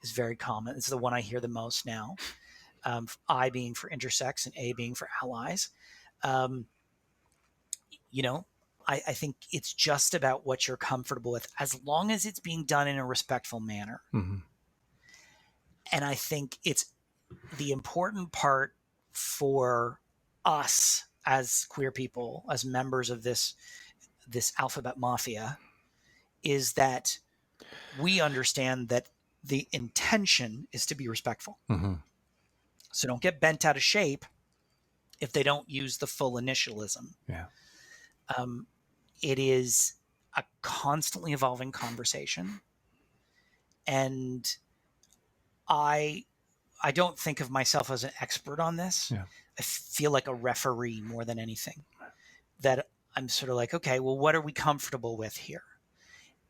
S2: is very common. It's the one I hear the most now. I being for intersex and A being for allies. I think it's just about what you're comfortable with, as long as it's being done in a respectful manner.
S1: Mm-hmm.
S2: And I think it's the important part for us as queer people, as members of this alphabet mafia, is that we understand that the intention is to be respectful.
S1: Mm-hmm.
S2: So don't get bent out of shape if they don't use the full initialism.
S1: Yeah.
S2: It is a constantly evolving conversation. And I don't think of myself as an expert on this.
S1: Yeah.
S2: I feel like a referee more than anything. That I'm sort of like, okay, well, what are we comfortable with here?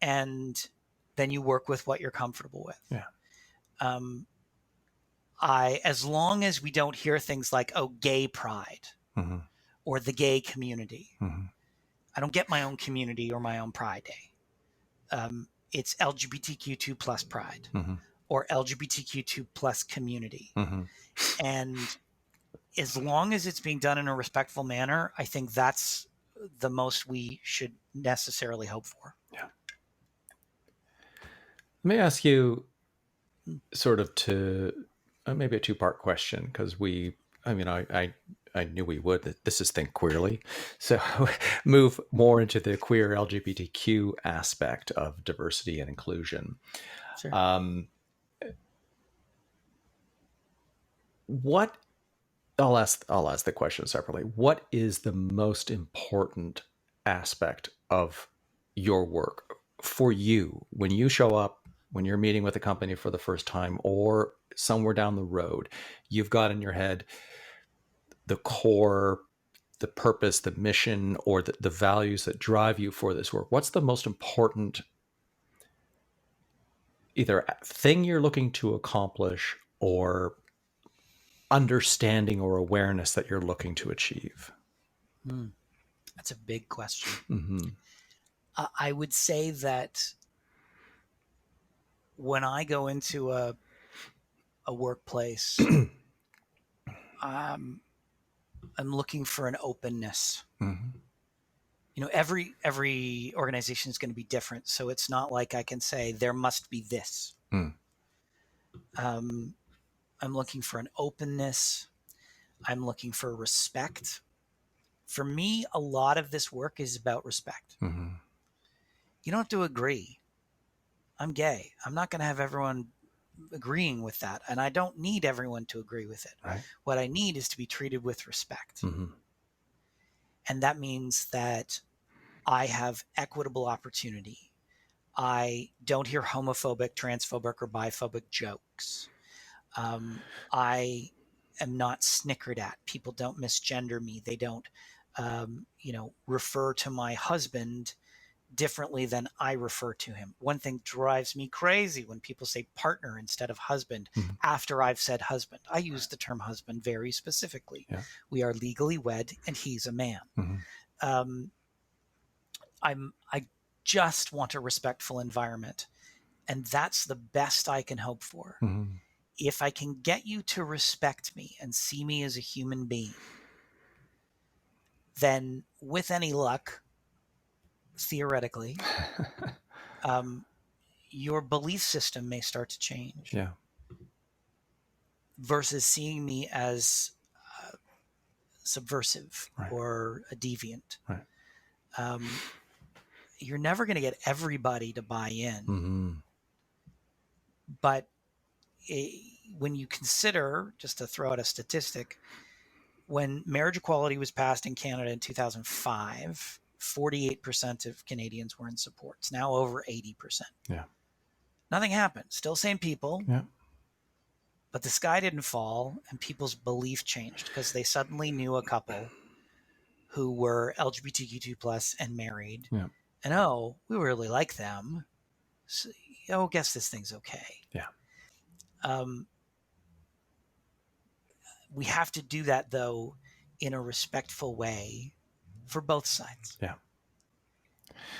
S2: And then you work with what you're comfortable with.
S1: Yeah.
S2: As long as we don't hear things like, oh, gay pride,
S1: mm-hmm.
S2: or the gay community.
S1: Mm-hmm.
S2: I don't get my own community or my own pride day. It's LGBTQ2 plus pride,
S1: mm-hmm.
S2: or LGBTQ2 plus community.
S1: Mm-hmm.
S2: And as long as it's being done in a respectful manner, I think that's the most we should necessarily hope for.
S1: Yeah. Let me ask you sort of maybe a 2-part question, because I knew we would. This is Think Queerly. So move more into the queer LGBTQ aspect of diversity and inclusion.
S2: Sure.
S1: I'll ask the question separately. What is the most important aspect of your work for you when you show up, when you're meeting with a company for the first time, or somewhere down the road, you've got in your head the core, the purpose, the mission, or the values that drive you for this work? What's the most important either thing you're looking to accomplish or understanding or awareness that you're looking to achieve?
S2: That's a big question.
S1: Mm-hmm.
S2: I would say that when I go into a a workplace, I'm looking for an openness.
S1: Mm-hmm.
S2: You know, every organization is going to be different, so it's not like I can say there must be this.
S1: Mm.
S2: I'm looking for an openness. I'm looking for respect. For me, a lot of this work is about respect.
S1: Mm-hmm.
S2: You don't have to agree. I'm gay. I'm not going to have everyone agreeing with that, and I don't need everyone to agree with it.
S1: Right.
S2: What I need is to be treated with respect.
S1: Mm-hmm.
S2: And that means that I have equitable opportunity. I don't hear homophobic, transphobic, or biphobic jokes. I am not snickered at. People don't misgender me. They don't, refer to my husband differently than I refer to him. One thing drives me crazy when people say partner instead of husband
S1: Mm-hmm.
S2: after I've said husband. I use the term husband very specifically.
S1: Yeah.
S2: We are legally wed and he's a man.
S1: Mm-hmm.
S2: I just want a respectful environment, and that's the best I can hope for.
S1: Mm-hmm.
S2: If I can get you to respect me and see me as a human being, then with any luck, theoretically, your belief system may start to change.
S1: Yeah.
S2: Versus seeing me as subversive
S1: Right.
S2: or a deviant.
S1: Right.
S2: You're never going to get everybody to buy in.
S1: Mm-hmm.
S2: But when you consider, just to throw out a statistic, when marriage equality was passed in Canada in 2005, 48% of Canadians were in support. It's now over 80%.
S1: Yeah.
S2: Nothing happened. Still same people.
S1: Yeah.
S2: But the sky didn't fall and people's belief changed because they suddenly knew a couple who were LGBTQ2 plus and married.
S1: Yeah.
S2: And, oh, we really like them. So, oh, guess this thing's okay.
S1: Yeah.
S2: We have to do that, though, in a respectful way for both sides.
S1: Yeah.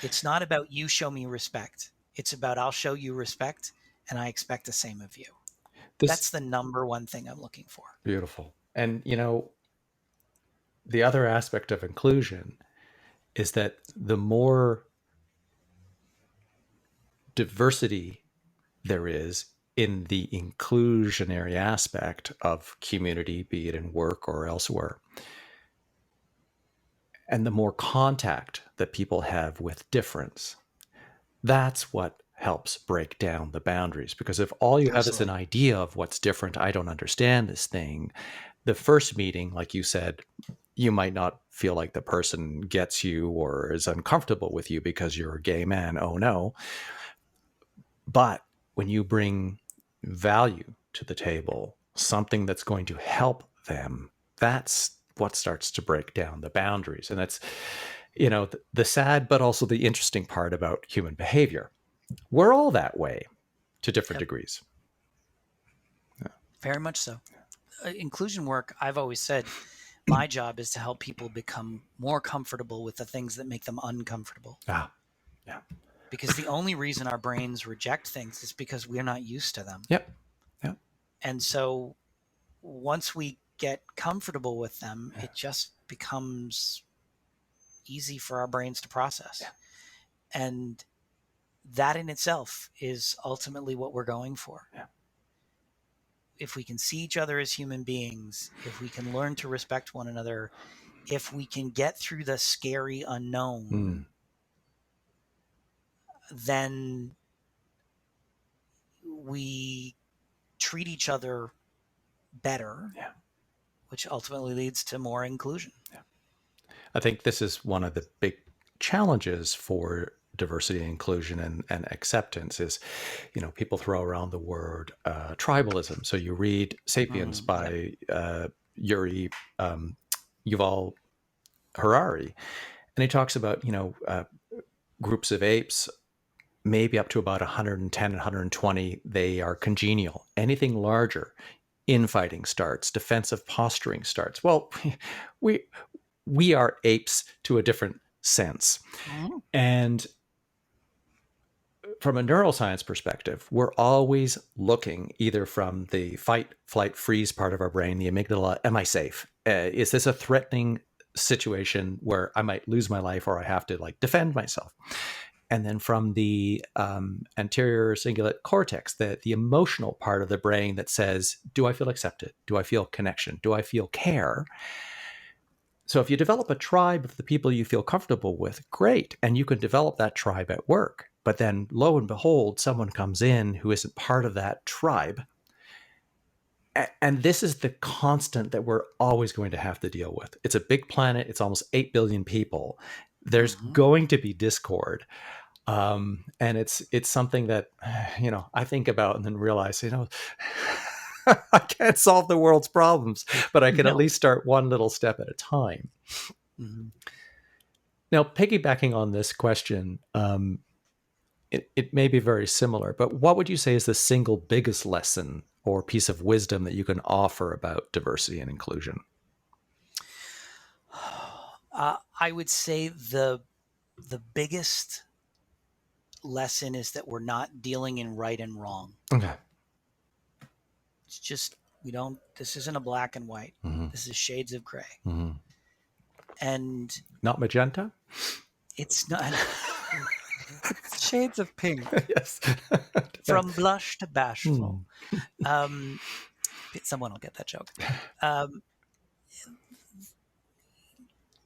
S2: It's not about you show me respect. It's about I'll show you respect and I expect the same of you. That's the number one thing I'm looking for.
S1: Beautiful. And, the other aspect of inclusion is that the more diversity there is in the inclusionary aspect of community, be it in work or elsewhere, and the more contact that people have with difference, that's what helps break down the boundaries. Because if all you have is an idea of what's different, I don't understand this thing, the first meeting, like you said, you might not feel like the person gets you or is uncomfortable with you because you're a gay man. Oh no. But when you bring value to the table, something that's going to help them, that's what starts to break down the boundaries. And that's, the sad, but also the interesting part about human behavior. We're all that way to different degrees.
S2: Yeah. Very much so. Inclusion work, I've always said, my job is to help people become more comfortable with the things that make them uncomfortable.
S1: Yeah.
S2: Because the only reason our brains reject things is because we're not used to them.
S1: Yep.
S2: And so once we get comfortable with them, it just becomes easy for our brains to process. Yeah. And that in itself is ultimately what we're going for.
S1: Yeah.
S2: If we can see each other as human beings, if we can learn to respect one another, if we can get through the scary unknown, then we treat each other better, which ultimately leads to more inclusion.
S1: Yeah. I think this is one of the big challenges for diversity and inclusion and acceptance is, people throw around the word tribalism. So you read Sapiens by Yuval Harari, and he talks about, groups of apes, maybe up to about 110 and 120, they are congenial. Anything larger, infighting starts, defensive posturing starts. Well, we are apes to a different sense. And from a neuroscience perspective, we're always looking either from the fight, flight, freeze part of our brain, the amygdala, am I safe? Is this a threatening situation where I might lose my life or I have to like defend myself? And then from the anterior cingulate cortex, the emotional part of the brain that says, do I feel accepted? Do I feel connection? Do I feel care? So if you develop a tribe of the people you feel comfortable with, great. And you can develop that tribe at work. But then lo and behold, someone comes in who isn't part of that tribe. And this is the constant that we're always going to have to deal with. It's a big planet. It's almost 8 billion people. There's going to be discord. And it's something that, I think about and then realize, I can't solve the world's problems, but I can at least start one little step at a time.
S2: Mm-hmm.
S1: Now, piggybacking on this question, it may be very similar, but what would you say is the single biggest lesson or piece of wisdom that you can offer about diversity and inclusion?
S2: I would say the biggest lesson is that we're not dealing in right and wrong.
S1: Okay.
S2: It's just, this isn't a black and white.
S1: Mm-hmm.
S2: This is shades of gray.
S1: Mm-hmm.
S2: And
S1: not magenta?
S2: It's not. It's shades of pink.
S1: Yes.
S2: From blush to bashful. Someone will get that joke.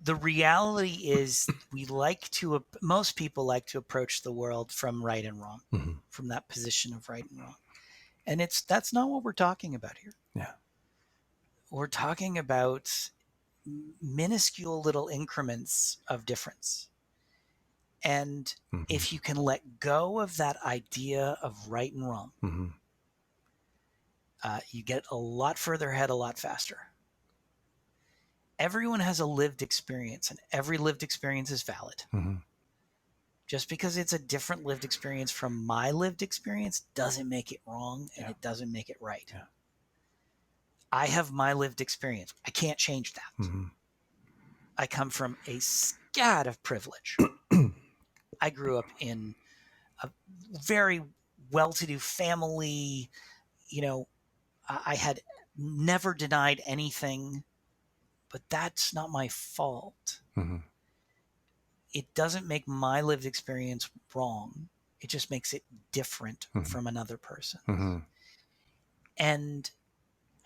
S2: The reality is most people like to approach the world from right and wrong, from that position of right and wrong. And that's not what we're talking about here.
S1: Yeah.
S2: We're talking about minuscule little increments of difference. And if you can let go of that idea of right and wrong, you get a lot further ahead a lot faster. Everyone has a lived experience, and every lived experience is valid. Just because it's a different lived experience from my lived experience doesn't make it wrong, and it doesn't make it right. Yeah. I have my lived experience. I can't change that. I come from a scat of privilege. I grew up in a very well-to-do family. I had never denied anything, but that's not my fault. It doesn't make my lived experience wrong. It just makes it different from another person. And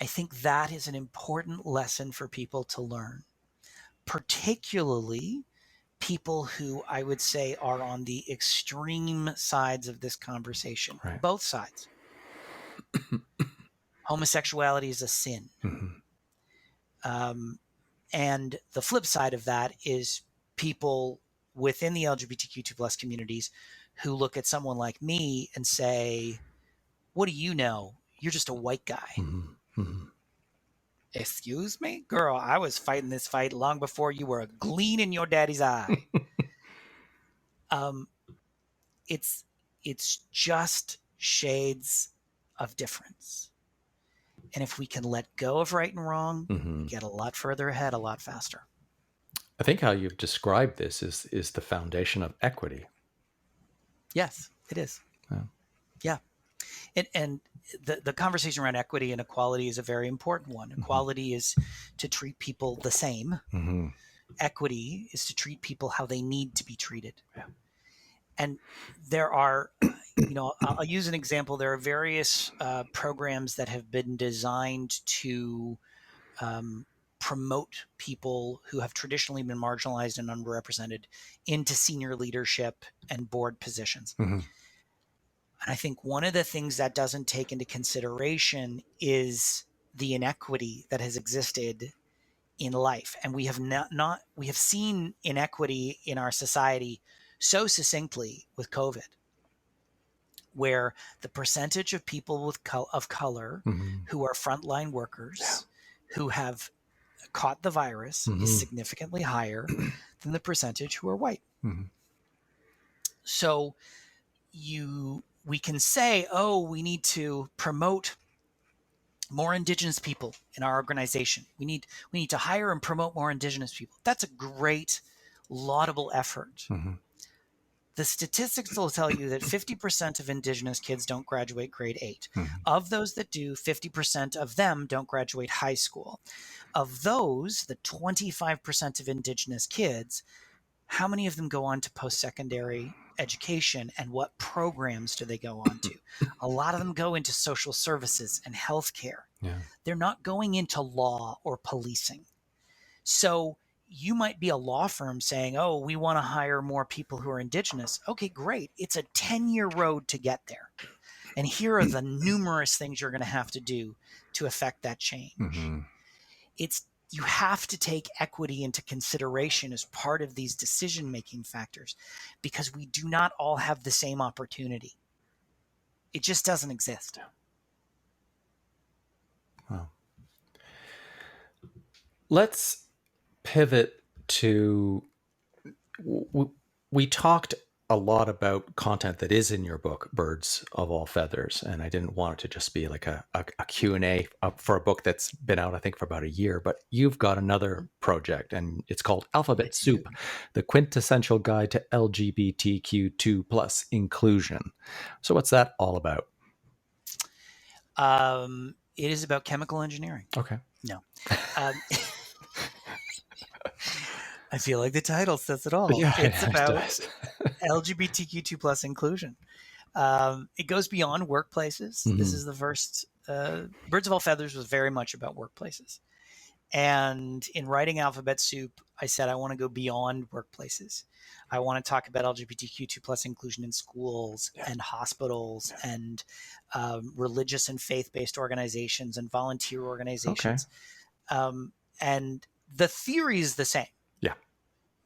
S2: I think that is an important lesson for people to learn, particularly people who I would say are on the extreme sides of this conversation, both sides. Homosexuality is a sin. And the flip side of that is people within the LGBTQ2+ communities who look at someone like me and say, what do you know? You're just a white guy. Excuse me? Girl, I was fighting this fight long before you were a gleam in your daddy's eye. It's just shades of difference. And if we can let go of right and wrong, get a lot further ahead, a lot faster.
S1: I think how you've described this is the foundation of equity.
S2: Yes, it is. Yeah. And the conversation around equity and equality is a very important one. Equality is to treat people the same. Equity is to treat people how they need to be treated. Yeah. And there are, I'll use an example. There are various programs that have been designed to promote people who have traditionally been marginalized and underrepresented into senior leadership and board positions. And I think one of the things that doesn't take into consideration is the inequity that has existed in life. And we have we have seen inequity in our society so succinctly with COVID, where the percentage of people of color who are frontline workers who have caught the virus is significantly higher than the percentage who are white. So we can say, we need to promote more Indigenous people in our organization. We need to hire and promote more Indigenous people. That's a great, laudable effort. the statistics will tell you that 50% of Indigenous kids don't graduate grade 8. Of those that do, 50% of them don't graduate high school. Of those, the 25% of Indigenous kids, how many of them go on to post-secondary education, and what programs do they go on to? A lot of them go into social services and healthcare.
S1: Yeah.
S2: They're not going into law or policing. So you might be a law firm saying, oh, we want to hire more people who are Indigenous. Okay, great. It's a 10-year road to get there. And here are the numerous things you're going to have to do to affect that change. You have to take equity into consideration as part of these decision-making factors, because we do not all have the same opportunity. It just doesn't exist.
S1: Wow. Let's pivot to, we talked a lot about content that is in your book, Birds of All Feathers, and I didn't want it to just be like a Q&A for a book that's been out, I think, for about a year, but you've got another project, and it's called Alphabet Soup, the quintessential guide to LGBTQ2+ inclusion. So what's that all about?
S2: It is about chemical engineering.
S1: Okay.
S2: No. I feel like the title says it all.
S1: Yeah,
S2: it's about
S1: LGBTQ2+
S2: inclusion. It goes beyond workplaces. This is the first. Birds of All Feathers was very much about workplaces. And in writing Alphabet Soup, I said I want to go beyond workplaces. I want to talk about LGBTQ2+ inclusion in schools and hospitals and religious and faith-based organizations and volunteer organizations. And the theory is the same.
S1: Yeah.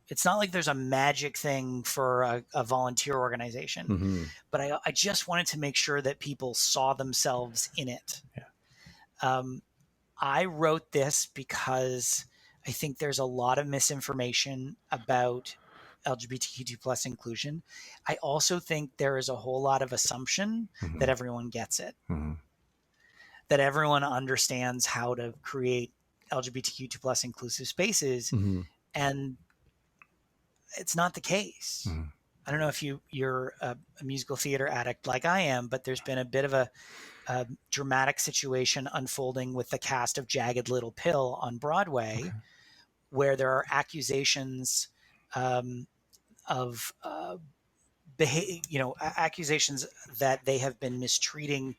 S2: It's not like there's a magic thing for a volunteer organization, but I just wanted to make sure that people saw themselves in it. Yeah. I wrote this because I think there's a lot of misinformation about LGBTQ2+ inclusion. I also think there is a whole lot of assumption that everyone gets it, that everyone understands how to create LGBTQ2+ inclusive spaces, and it's not the case. I don't know if you're a musical theater addict like I am, but there's been a bit of a dramatic situation unfolding with the cast of Jagged Little Pill on Broadway, where there are accusations accusations that they have been mistreating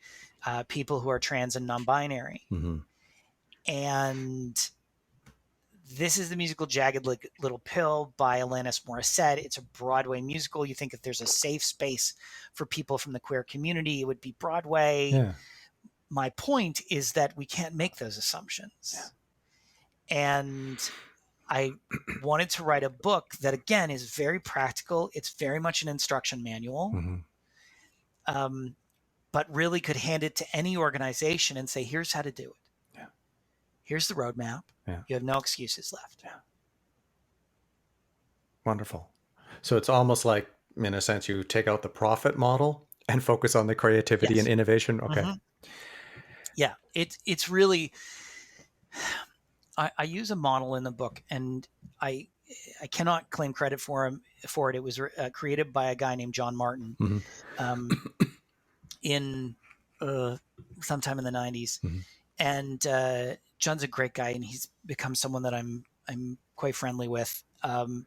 S2: people who are trans and non-binary. And this is the musical Jagged Little Pill by Alanis Morissette. It's a Broadway musical. You think if there's a safe space for people from the queer community, it would be Broadway. Yeah. My point is that we can't make those assumptions. Yeah. And I wanted to write a book that, again, is very practical. It's very much an instruction manual, but really could hand it to any organization and say, here's how to do it. Yeah. Here's the roadmap. Yeah. You have no excuses left. Yeah.
S1: Wonderful. So it's almost like, in a sense, you take out the profit model and focus on the creativity and innovation. Okay.
S2: Yeah. It's really, I use a model in the book, and I cannot claim credit for it. It was created by a guy named John Martin in sometime in the 90s. And John's a great guy, and he's become someone that I'm quite friendly with. And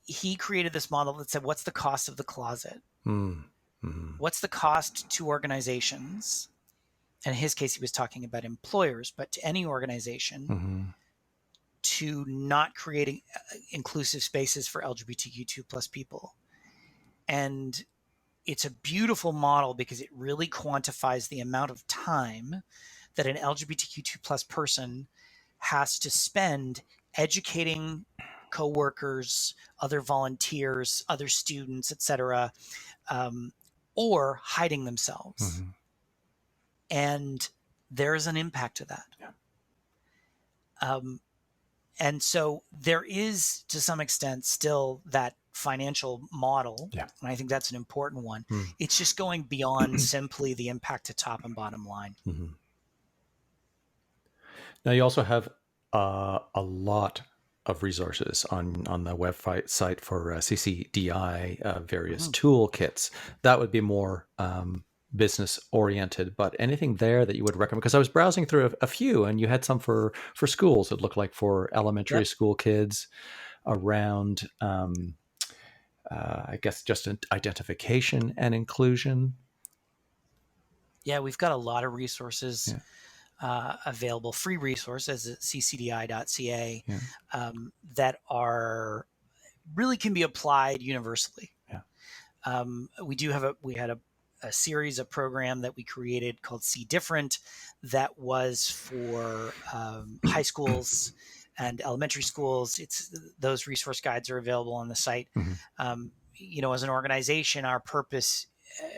S2: he created this model that said, what's the cost of the closet? What's the cost to organizations? And in his case, he was talking about employers, but to any organization to not creating inclusive spaces for LGBTQ2+ people. And it's a beautiful model because it really quantifies the amount of time that an LGBTQ2+ person has to spend educating coworkers, other volunteers, other students, etc., or hiding themselves. And there's an impact to that. Yeah. And so there is, to some extent, still that financial model. Yeah. And I think that's an important one. It's just going beyond simply the impact to top and bottom line.
S1: Now, you also have a lot of resources on the website for CCDI, various
S2: Mhm.
S1: toolkits. That would be more business oriented, but anything there that you would recommend? Because I was browsing through a few, and you had some for schools. It looked like for elementary
S2: Yep.
S1: school kids around, I guess, just identification and inclusion.
S2: Yeah, we've got a lot of resources
S1: Yeah,
S2: available, free resources at ccdi.ca
S1: yeah,
S2: that are really can be applied universally.
S1: yeah.
S2: We had a series of program that we created called See Different that was for high schools and elementary schools. It's those resource guides are available on the site.
S1: Mm-hmm.
S2: As an organization, our purpose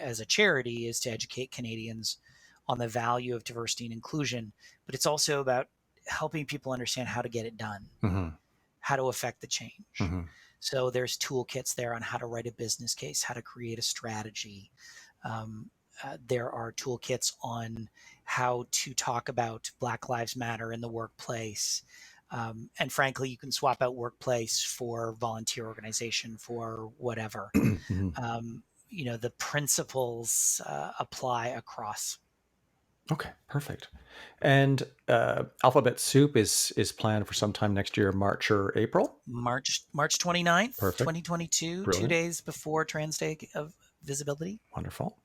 S2: as a charity is to educate Canadians on the value of diversity and inclusion, but it's also about helping people understand how to get it done,
S1: Mm-hmm.
S2: how to affect the change.
S1: Mm-hmm.
S2: So there's toolkits there on how to write a business case, how to create a strategy. There are toolkits on how to talk about Black Lives Matter in the workplace. And frankly, you can swap out workplace for volunteer organization, for whatever.
S1: Mm-hmm.
S2: The principles apply across.
S1: Okay, perfect. And Alphabet Soup is planned for sometime next year, March or April.
S2: March 29th,
S1: Perfect.
S2: 2022,
S1: Brilliant.
S2: 2 days before Trans Day of Visibility.
S1: Wonderful.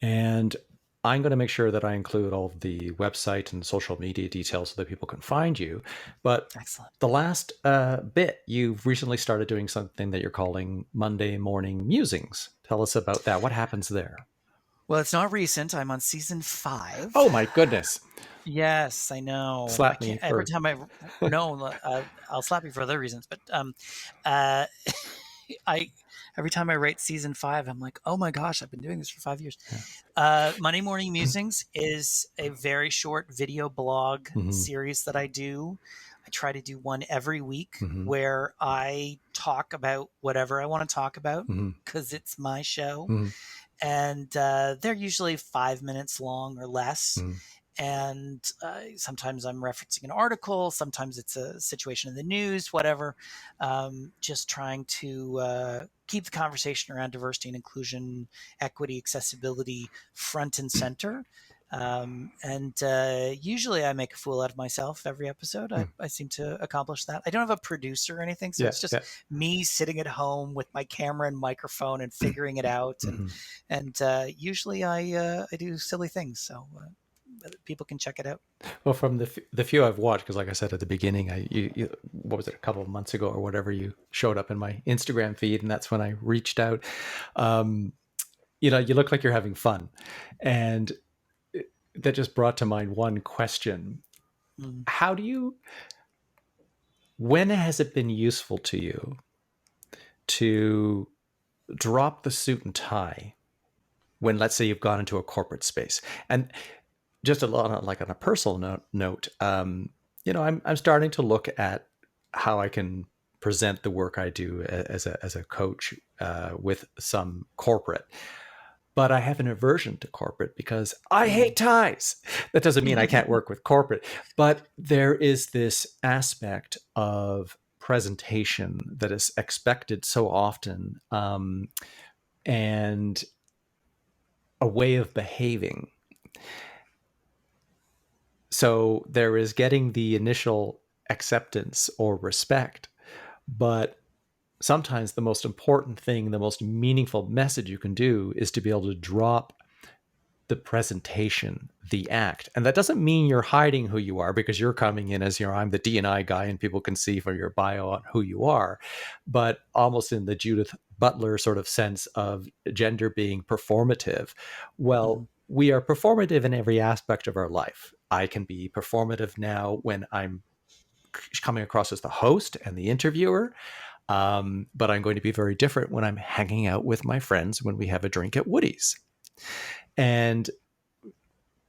S1: And I'm going to make sure that I include all of the website and social media details so that people can find you. But
S2: Excellent.
S1: the last bit, you've recently started doing something that you're calling Monday Morning Musings. Tell us about that. What happens there?
S2: Well, it's not recent. I'm on season 5.
S1: Oh my goodness.
S2: Yes, I know. I
S1: Slap me
S2: can't. Every
S1: for...
S2: time no, I'll slap you for other reasons. But uh, I every time I write season 5, I'm like, oh my gosh, I've been doing this for 5 years. Monday Morning Musings is a very short video blog
S1: Mhm.
S2: series that I do. I try to do one every week
S1: Mhm.
S2: where I talk about whatever I want to talk about
S1: Mhm.
S2: because it's my show.
S1: Mhm.
S2: And they're usually 5 minutes long or less.
S1: Mhm.
S2: And sometimes I'm referencing an article, sometimes it's a situation in the news, whatever. Just trying to keep the conversation around diversity and inclusion, equity, accessibility front and center. And usually I make a fool out of myself every episode. I seem to accomplish that. I don't have a producer or anything, so
S1: Yeah,
S2: it's just
S1: yeah.
S2: me sitting at home with my camera and microphone and figuring it out. And usually I do silly things, so people can check it out.
S1: Well, from the few I've watched, because like I said at the beginning, you what was it, a couple of months ago or whatever, you showed up in my Instagram feed, and that's when I reached out. You look like you're having fun, and that just brought to mind one question:
S2: Mm.
S1: How do you? When has it been useful to you to drop the suit and tie when, let's say, you've gone into a corporate space? And just a lot, like on a personal note, I'm starting to look at how I can present the work I do as a coach with some corporate. But I have an aversion to corporate because I hate ties. That doesn't mean I can't work with corporate, but there is this aspect of presentation that is expected so often, and a way of behaving. So there is getting the initial acceptance or respect, but sometimes the most important thing, the most meaningful message you can do is to be able to drop the presentation, the act. And that doesn't mean you're hiding who you are, because you're coming in as, I'm the D&I guy and people can see from your bio on who you are, but almost in the Judith Butler sort of sense of gender being performative. Well, we are performative in every aspect of our life. I can be performative now when I'm coming across as the host and the interviewer, but I'm going to be very different when I'm hanging out with my friends when we have a drink at Woody's. And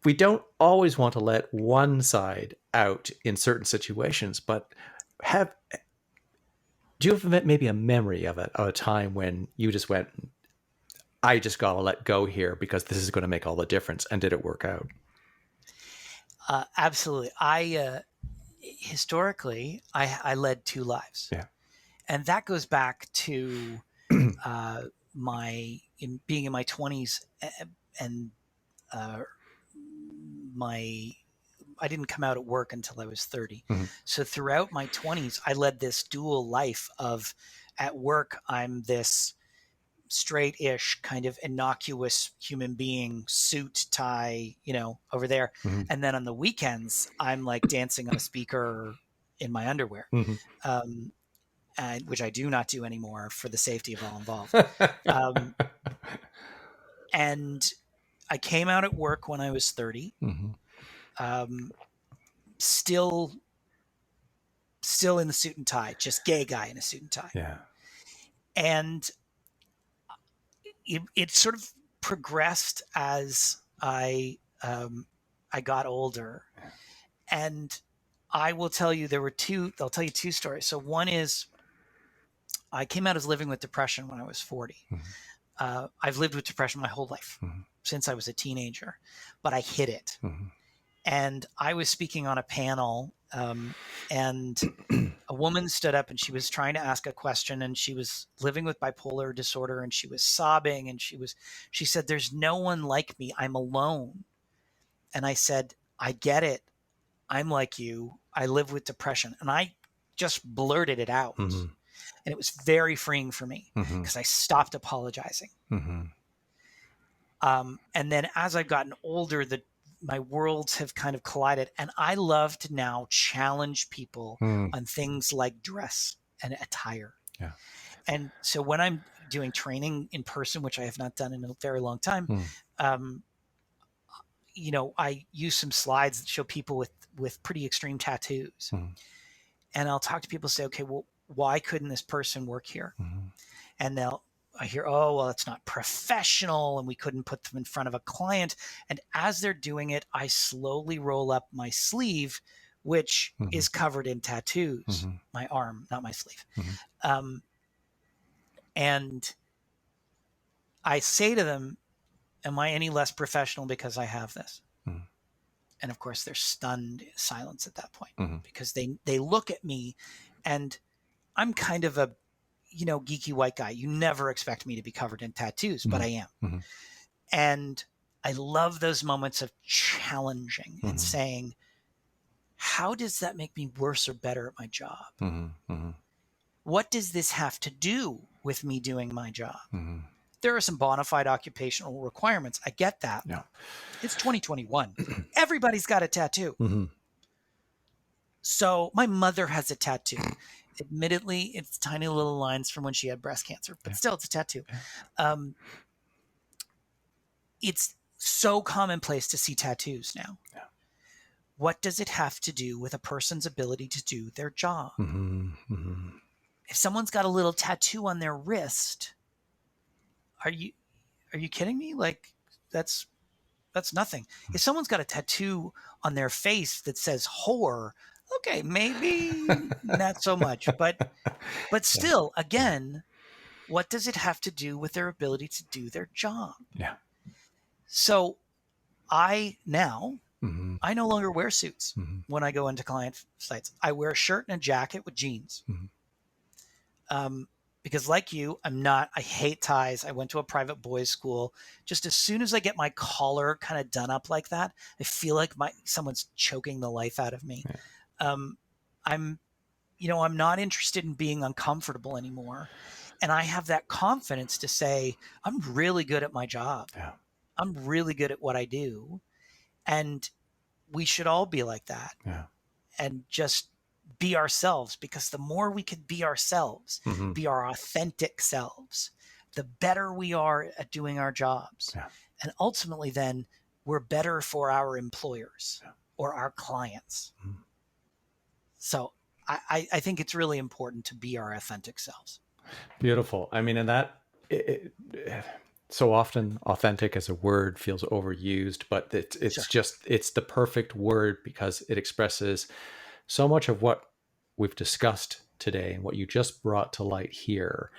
S1: we don't always want to let one side out in certain situations, but do you have maybe a memory of a time when you just went, I just got to let go here because this is going to make all the difference? And did it work out?
S2: Absolutely. historically, I led two lives.
S1: Yeah.
S2: And that goes back to being in my 20s, and I didn't come out at work until I was 30.
S1: Mm-hmm.
S2: So throughout my 20s, I led this dual life of, at work, I'm this straight-ish kind of innocuous human being, suit, tie, over there.
S1: Mm-hmm.
S2: And then on the weekends, I'm like dancing on a speaker in my underwear,
S1: Mm-hmm.
S2: which I do not do anymore for the safety of all involved. And I came out at work when I was 30,
S1: Mm-hmm.
S2: still in the suit and tie, just gay guy in a suit and tie.
S1: Yeah.
S2: And it sort of progressed as I got older. And I will tell you, I'll tell you two stories. So one is, I came out as living with depression when I was 40.
S1: Mm-hmm.
S2: I've lived with depression my whole life, since I was a teenager, but I hid it. And I was speaking on a panel, and a woman stood up and she was trying to ask a question, and she was living with bipolar disorder, and she was sobbing, and she said, "There's no one like me. I'm alone." And I said, "I get it. I'm like you. I live with depression." And I just blurted it out.
S1: Mm-hmm.
S2: And it was very freeing for me, because I stopped apologizing.
S1: Mm-hmm.
S2: And then as I've gotten older, my worlds have kind of collided, and I love to now challenge people on things like dress and attire.
S1: Yeah.
S2: And so when I'm doing training in person, which I have not done in a very long time, I use some slides that show people with pretty extreme tattoos. And I'll talk to people and say, okay, well, why couldn't this person work here? And I hear, oh, well, it's not professional, and we couldn't put them in front of a client. And as they're doing it, I slowly roll up my sleeve, which is covered in tattoos, my arm, not my sleeve. And I say to them, am I any less professional because I have this? And of course, they're stunned silence at that point, because they look at me, and I'm kind of a geeky white guy. You never expect me to be covered in tattoos, but I am. And I love those moments of challenging and saying, how does that make me worse or better at my job? What does this have to do with me doing my job? There are some bona fide occupational requirements. I get that.
S1: Yeah.
S2: It's 2021. Everybody's got a tattoo. So my mother has a tattoo. Admittedly, it's tiny little lines from when she had breast cancer, but still, it's a tattoo. It's so commonplace to see tattoos now.
S1: Yeah.
S2: What does it have to do with a person's ability to do their job? If someone's got a little tattoo on their wrist, are you kidding me? Like, that's nothing. If someone's got a tattoo on their face that says whore, okay, maybe not so much, but still, again, what does it have to do with their ability to do their job?
S1: Yeah.
S2: So I no longer wear suits when I go into client sites. I wear a shirt and a jacket with jeans. Because like you, I hate ties. I went to a private boys' school. Just as soon as I get my collar kind of done up like that, I feel like someone's choking the life out of me. Yeah. I'm not interested in being uncomfortable anymore. And I have that confidence to say, I'm really good at my job. Yeah. I'm really good at what I do. And we should all be like that. Yeah. And just be ourselves, because the more we can be ourselves, be our authentic selves, the better we are at doing our jobs. Yeah. And ultimately then we're better for our employers or our clients. So I think it's really important to be our authentic selves.
S1: Beautiful. I mean, and that so often authentic as a word feels overused, but it's just, it's the perfect word, because it expresses so much of what we've discussed today. And what you just brought to light here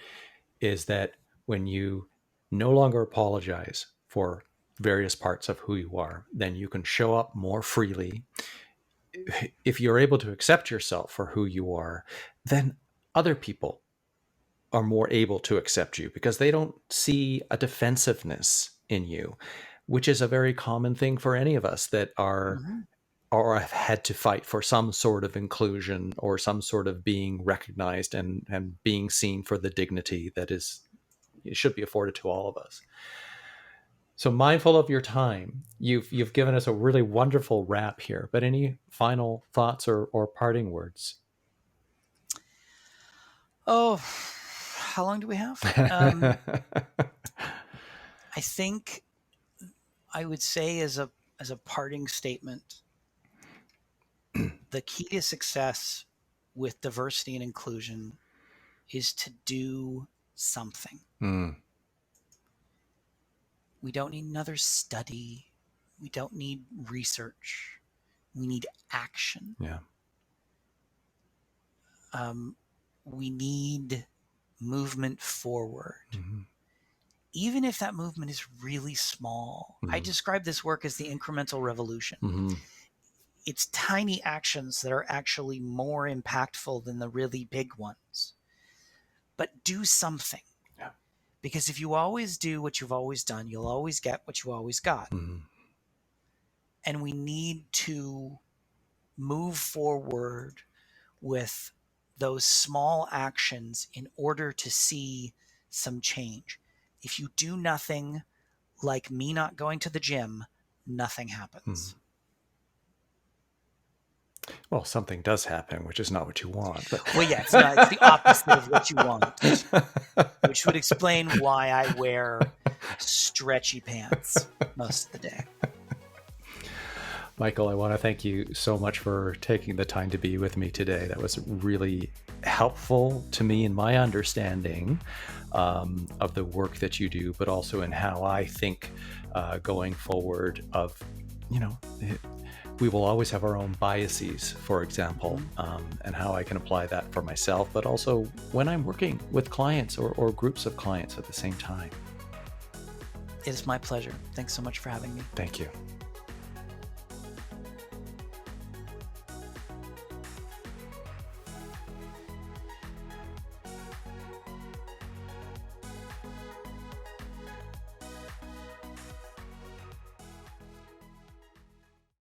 S1: is that when you no longer apologize for various parts of who you are, then you can show up more freely if you're able to accept yourself for who you are, then other people are more able to accept you because they don't see a defensiveness in you, which is a very common thing for any of us that are
S2: Mm-hmm.
S1: or have had to fight for some sort of inclusion or some sort of being recognized and being seen for the dignity that is it should be afforded to all of us. So mindful of your time, you've given us a really wonderful wrap here. But any final thoughts or parting words?
S2: Oh, how long do we have? I think I would say as a parting statement, the key to success with diversity and inclusion is to do something.
S1: Mm,
S2: We don't need another study. We don't need research. We need action.
S1: yeah.
S2: We need movement forward.
S1: Mm-hmm.
S2: Even if that movement is really small.
S1: Mm-hmm.
S2: I describe this work as the incremental revolution.
S1: Mm-hmm.
S2: It's tiny actions that are actually more impactful than the really big ones. But do something.
S1: Yeah.
S2: Because if you always do what you've always done, you'll always get what you always got.
S1: Mm-hmm.
S2: And we need to move forward with those small actions in order to see some change. If you do nothing, like me not going to the gym, nothing happens.
S1: Well, something does happen, which is not what you want. But...
S2: Well, yeah, it's not. It's the opposite of what you want, which would explain why I wear stretchy pants most of the day.
S1: Michael, I want to thank you so much for taking the time to be with me today. That was really helpful to me in my understanding of the work that you do, but also in how I think going forward of, we will always have our own biases, for example, and how I can apply that for myself, but also when I'm working with clients or groups of clients at the same time.
S2: It is my pleasure. Thanks so much for having me.
S1: Thank you.